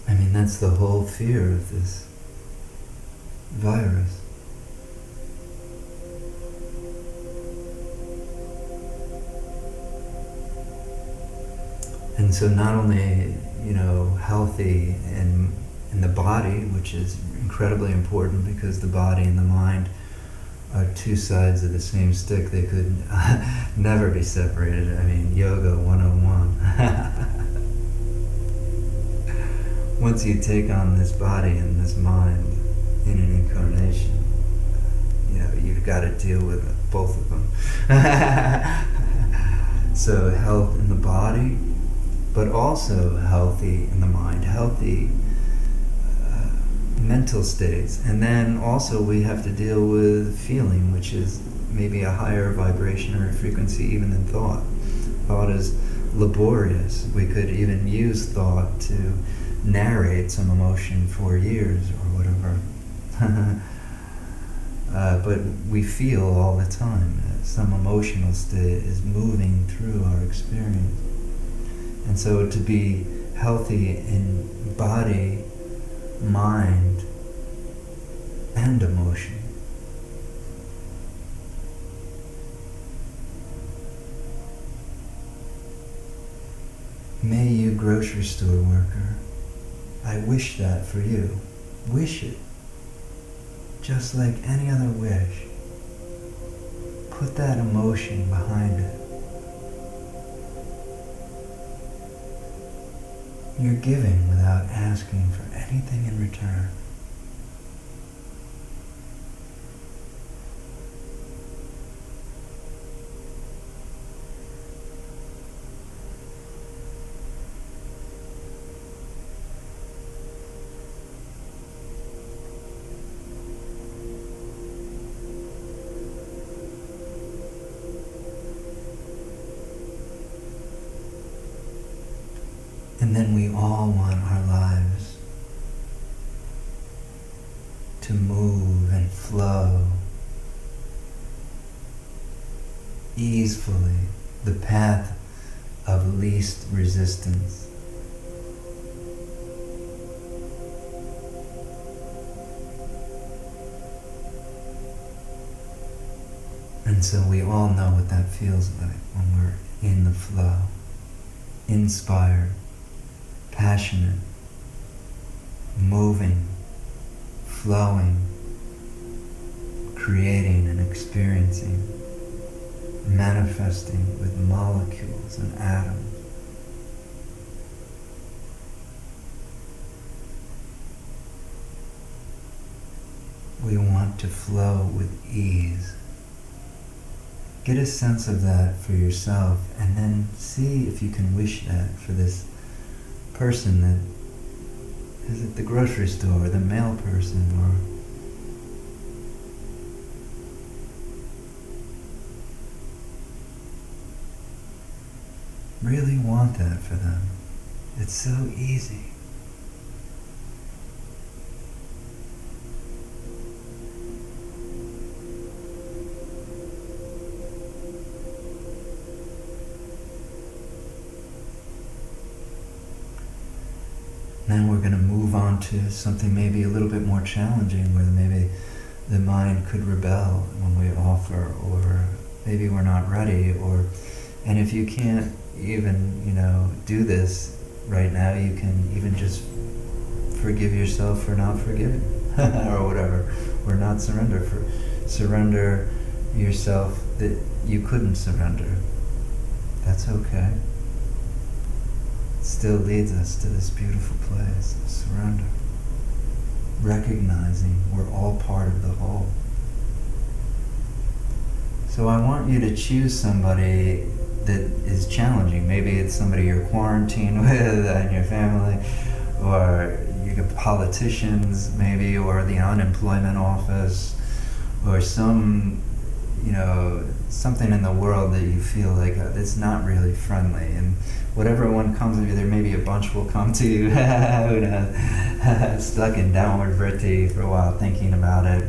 I mean, that's the whole fear of this virus. And so not only, healthy in the body, which is incredibly important because the body and the mind are two sides of the same stick. They could never be separated. I mean, yoga 101. Once you take on this body and this mind in an incarnation, you've got to deal with both of them. So health in the body, but also healthy in the mind, healthy mental states. And then also we have to deal with feeling, which is maybe a higher vibration or frequency even than thought. Thought is laborious. We could even use thought to narrate some emotion for years or whatever. But we feel all the time. Some emotional state is moving through our experience. And so to be healthy in body, mind, and emotion. May you, grocery store worker, I wish that for you. Wish it. Just like any other wish. Put that emotion behind it. You're giving without asking for anything in return. And then we all want our lives to move and flow easily, the path of least resistance. And so we all know what that feels like when we're in the flow, inspired, passionate, moving, flowing, creating and experiencing, manifesting with molecules and atoms. We want to flow with ease. Get a sense of that for yourself, and then see if you can wish that for this person that is at the grocery store, or the mail person, or really want that for them. It's so easy. Now we're going to move on to something maybe a little bit more challenging, where maybe the mind could rebel when we offer, or maybe we're not ready, and if you can't even, do this right now, you can even just forgive yourself for not forgiving, or whatever, or not surrender yourself that you couldn't surrender. That's okay. Still leads us to this beautiful place of surrender, recognizing we're all part of the whole. So I want you to choose somebody that is challenging. Maybe it's somebody you're quarantined with in your family, or you get politicians maybe, or the unemployment office, or something in the world that you feel like it's not really friendly. And whatever one comes to you, there maybe a bunch will come to you, who knows, stuck in downward vritti for a while, thinking about it,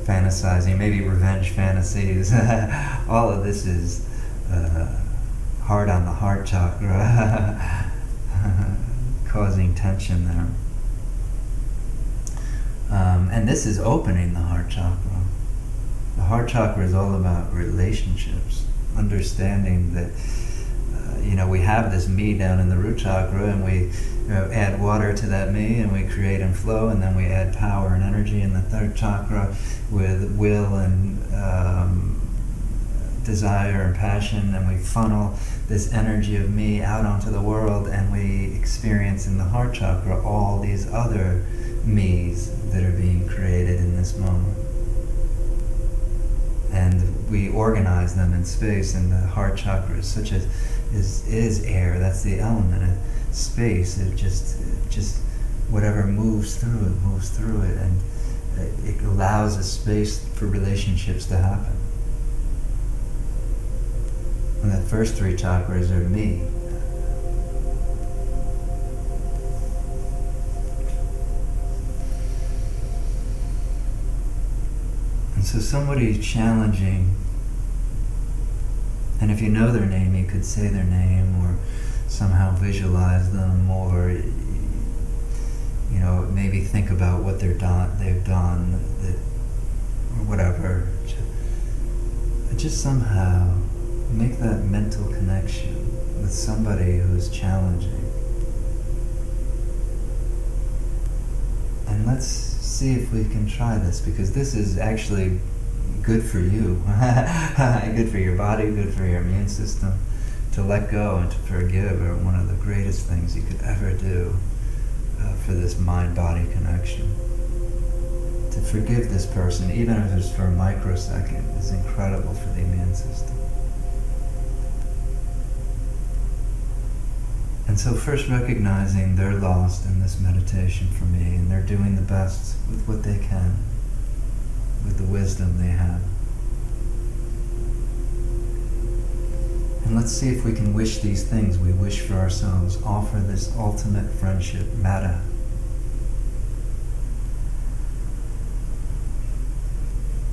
fantasizing, maybe revenge fantasies. All of this is hard on the heart chakra, causing tension there. And this is opening the heart chakra. The heart chakra is all about relationships, understanding that we have this me down in the root chakra, and we add water to that me, and we create and flow, and then we add power and energy in the third chakra with will and desire and passion, and we funnel this energy of me out onto the world, and we experience in the heart chakra all these other me's that are being created in this moment. And we organize them in space, and the heart chakra is such is air. That's the element of space. It just whatever moves through it, and it allows a space for relationships to happen. And the first three chakras are me. And so somebody challenging, and if you know their name, you could say their name, or somehow visualize them, or maybe think about what they've done, or whatever. Just somehow make that mental connection with somebody who's challenging. And let's see if we can try this, because this is actually good for you, good for your body, good for your immune system. To let go and to forgive are one of the greatest things you could ever do for this mind-body connection. To forgive this person, even if it's for a microsecond, is incredible for the immune system. And so first recognizing they're lost in this meditation for me, and they're doing the best with what they can, with the wisdom they have. And let's let's see if we can wish these things we wish for ourselves. Offer this ultimate friendship, Metta.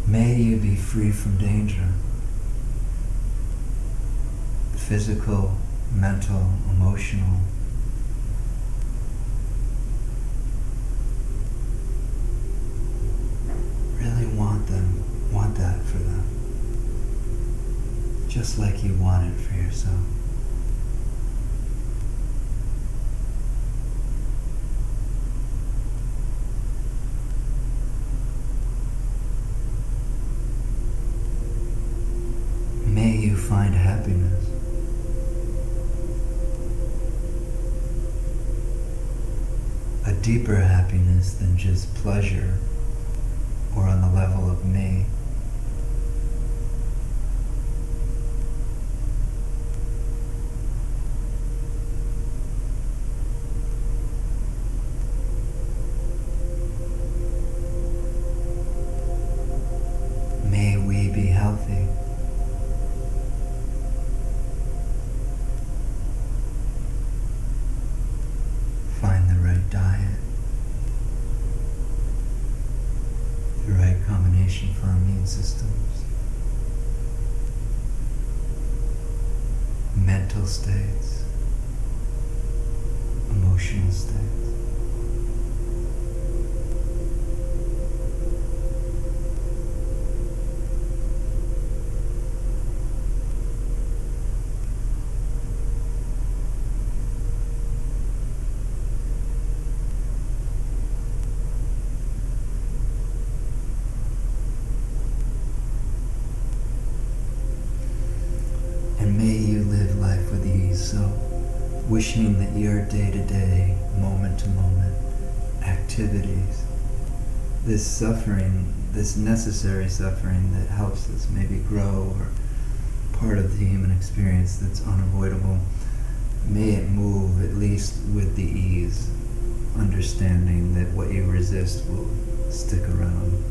May you be free from danger. Physical, mental, emotional. Really want that for them. Just like you want it for yourself. May you find happiness. A deeper happiness than just pleasure or on the level of me. May we be healthy. Find the right diet, the right combination for our immune systems, mental states, emotional states. And may you live life with ease. So, wishing that your day-to-day, moment-to-moment activities, this suffering, this necessary suffering that helps us maybe grow, or part of the human experience that's unavoidable, may it move at least with the ease, understanding that what you resist will stick around.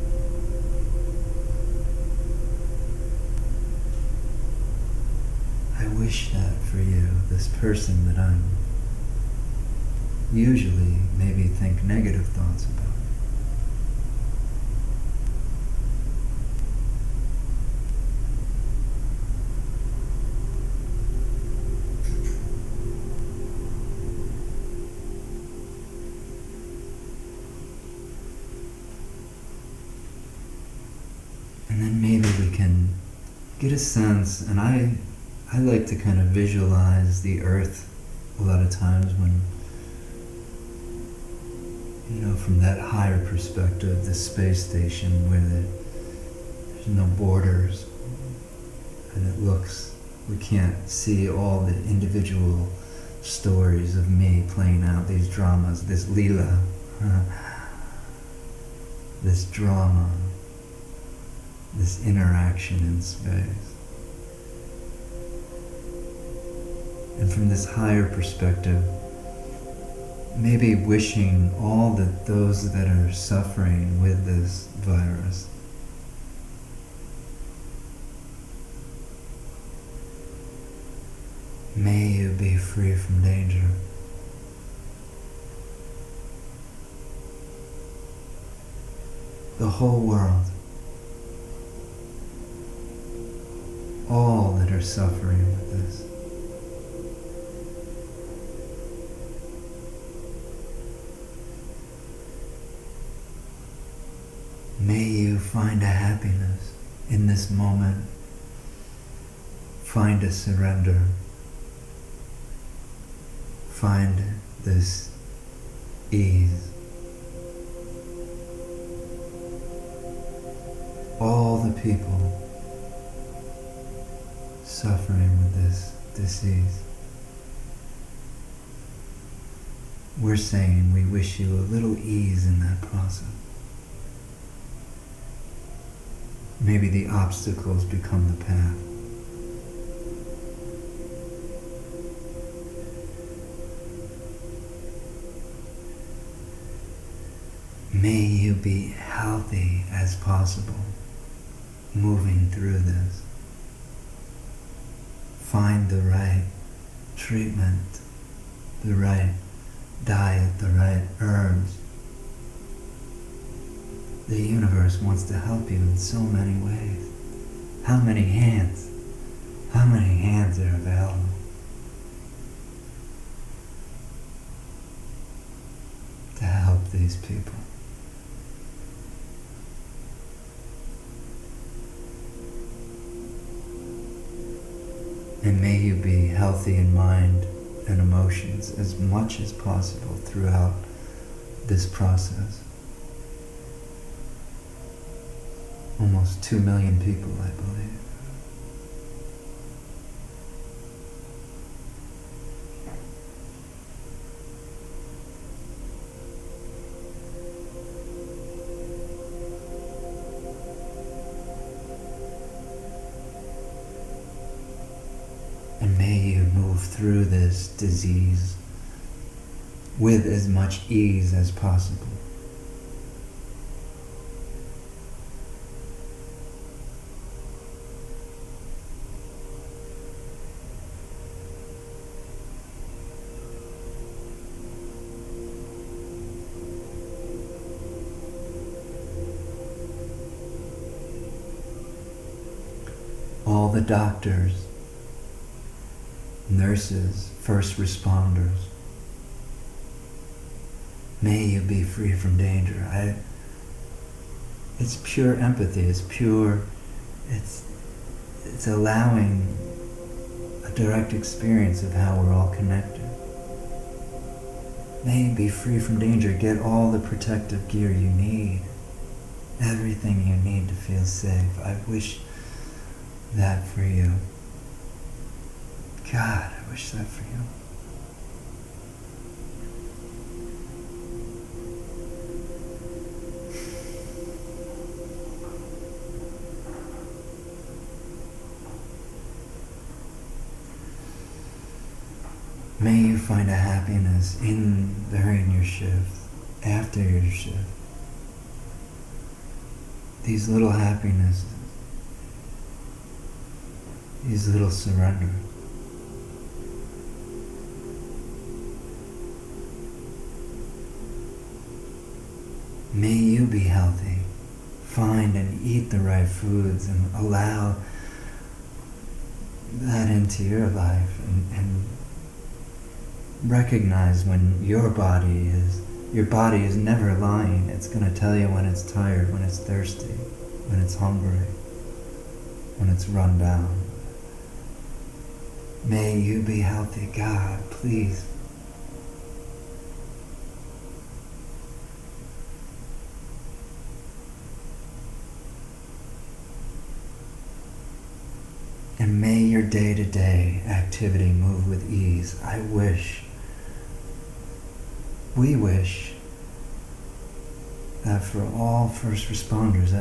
I wish that for you, this person that I'm usually maybe think negative thoughts about. And then maybe we can get a sense, and I like to kind of visualize the Earth a lot of times when, from that higher perspective, the space station where there's no borders, and it looks, we can't see all the individual stories of me playing out these dramas, this Leela, this drama, this interaction in space. And from this higher perspective, maybe wishing all that those that are suffering with this virus may you be free from danger. The whole world, all that are suffering with this, may you find a happiness in this moment. Find a surrender. Find this ease. All the people suffering with this disease, we're saying we wish you a little ease in that process. Maybe the obstacles become the path. May you be healthy as possible, moving through this. find the right treatment, the right diet, the right herbs. The universe wants to help you in so many ways. How many hands? How many hands are available? To help these people. And may you be healthy in mind and emotions as much as possible throughout this process. Almost 2 million people, I believe. And may you move through this disease with as much ease as possible. All the doctors, nurses, first responders, may you be free from danger. It's pure empathy, it's allowing a direct experience of how we're all connected. May you be free from danger, get all the protective gear you need, everything you need to feel safe. I wish that for you. God, I wish that for you. May you find a happiness during your shift, after your shift. These little happinesses, these little surrenders. May you be healthy. Find and eat the right foods and allow that into your life and recognize when your body is never lying. It's going to tell you when it's tired, when it's thirsty, when it's hungry, when it's run down. May you be healthy, God, please. And may your day-to-day activity move with ease. We wish that for all first responders,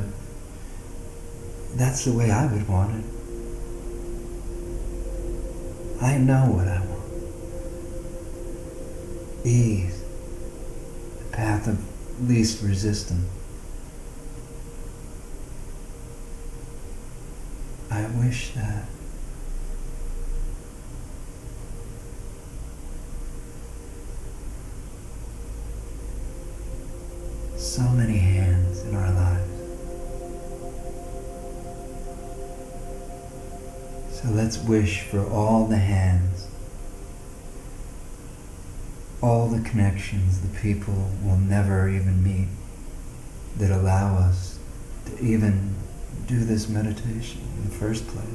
that's the way I would want it. I know what I want. Ease, the path of least resistance. I wish that. So many hands in our lives. So let's wish for all the hands, all the connections, the people we'll never even meet that allow us to even do this meditation in the first place.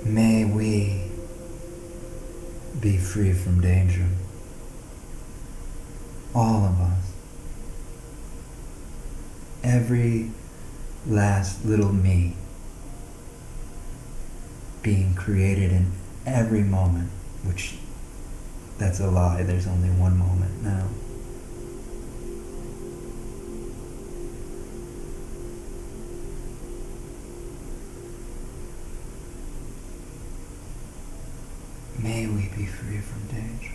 May we be free from danger. All of us. Every last little me being created in every moment, which that's a lie. There's only one moment now. May we be free from danger.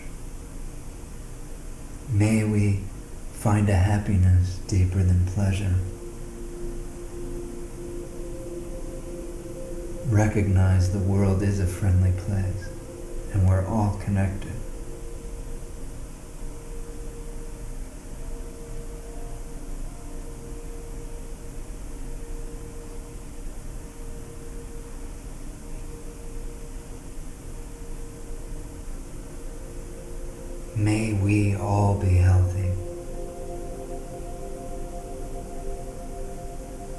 May we find a happiness deeper than pleasure. recognize the world is a friendly place and we're all connected. May we all be healthy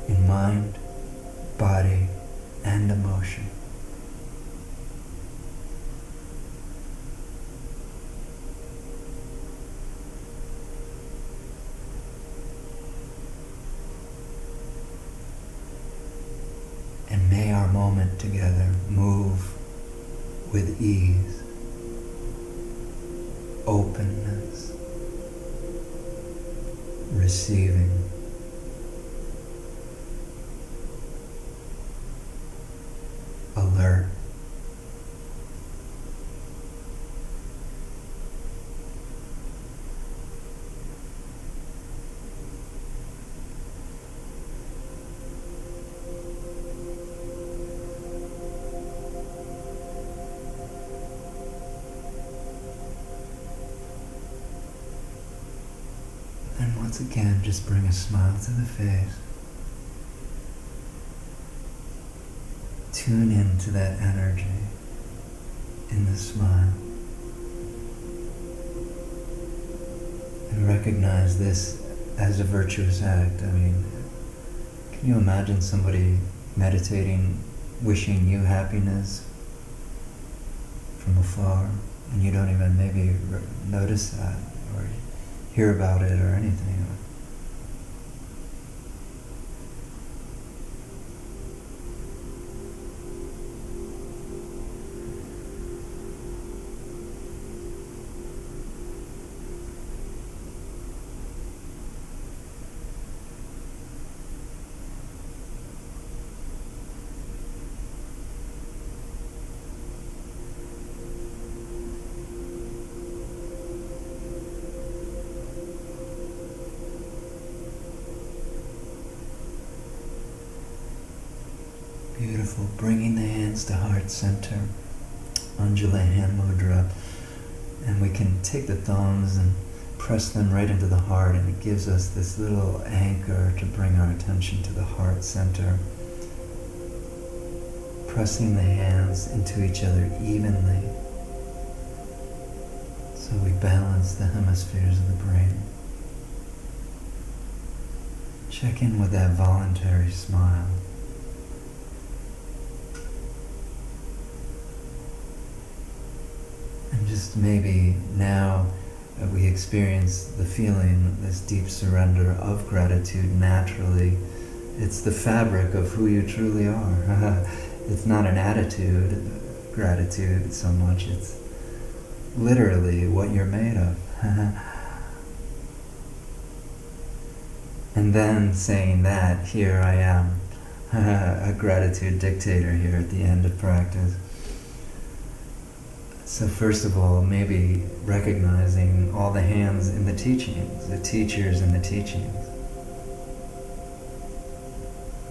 in mind, body, and emotion. And may our moment together move with ease, openness, receiving, alert, and once again just bring a smile to the face. Tune into that energy in the smile and recognize this as a virtuous act. I mean, can you imagine somebody meditating, wishing you happiness from afar, and you don't even maybe notice that or hear about it or anything? Beautiful. Bringing the hands to heart center, undulate hand mudra, and we can take the thumbs and press them right into the heart, and it gives us this little anchor to bring our attention to the heart center. Pressing the hands into each other evenly, so we balance the hemispheres of the brain. Check in with that voluntary smile. And just maybe now we experience the feeling, this deep surrender of gratitude naturally. It's the fabric of who you truly are. It's not an attitude, gratitude so much, it's literally what you're made of. And then saying that, here I am, a gratitude dictator here at the end of practice. So first of all, maybe recognizing all the hands in the teachings, the teachers in the teachings.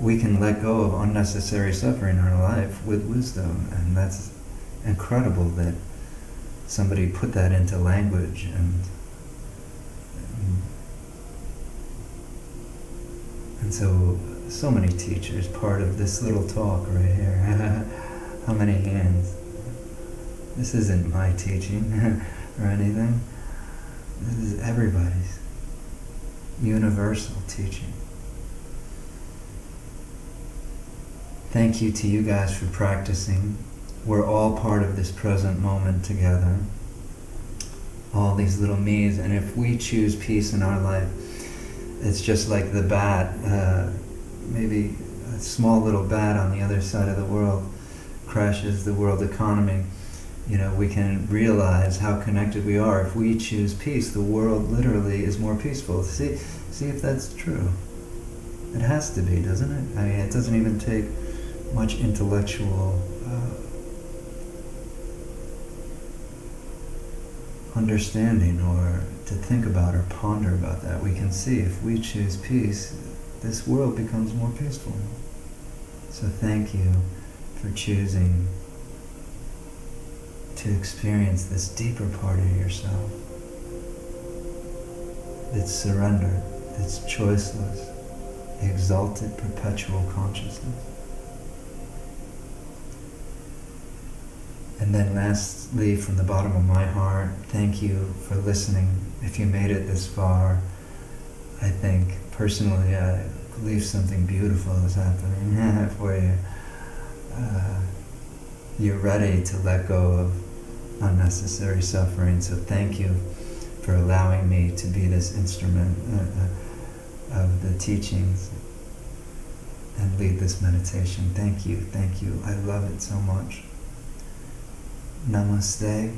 We can let go of unnecessary suffering in our life with wisdom, and that's incredible that somebody put that into language. And so many teachers, part of this little talk right here. How many hands? This isn't my teaching or anything. This is everybody's universal teaching. Thank you to you guys for practicing. We're all part of this present moment together. All these little me's, and if we choose peace in our life, it's just like the bat, maybe a small little bat on the other side of the world crashes the world economy. You know, we can realize how connected we are. If we choose peace, the world literally is more peaceful. See if that's true. It has to be, doesn't it? I mean, it doesn't even take much intellectual understanding or to think about or ponder about that. We can see if we choose peace, this world becomes more peaceful. So thank you for choosing to experience this deeper part of yourself that's surrendered, that's choiceless, exalted, perpetual consciousness. And then lastly, from the bottom of my heart, thank you for listening. If you made it this far, I think personally I believe something beautiful is happening for you. You're ready to let go of unnecessary suffering, so thank you for allowing me to be this instrument of the teachings and lead this meditation. Thank you, I love it so much. Namaste.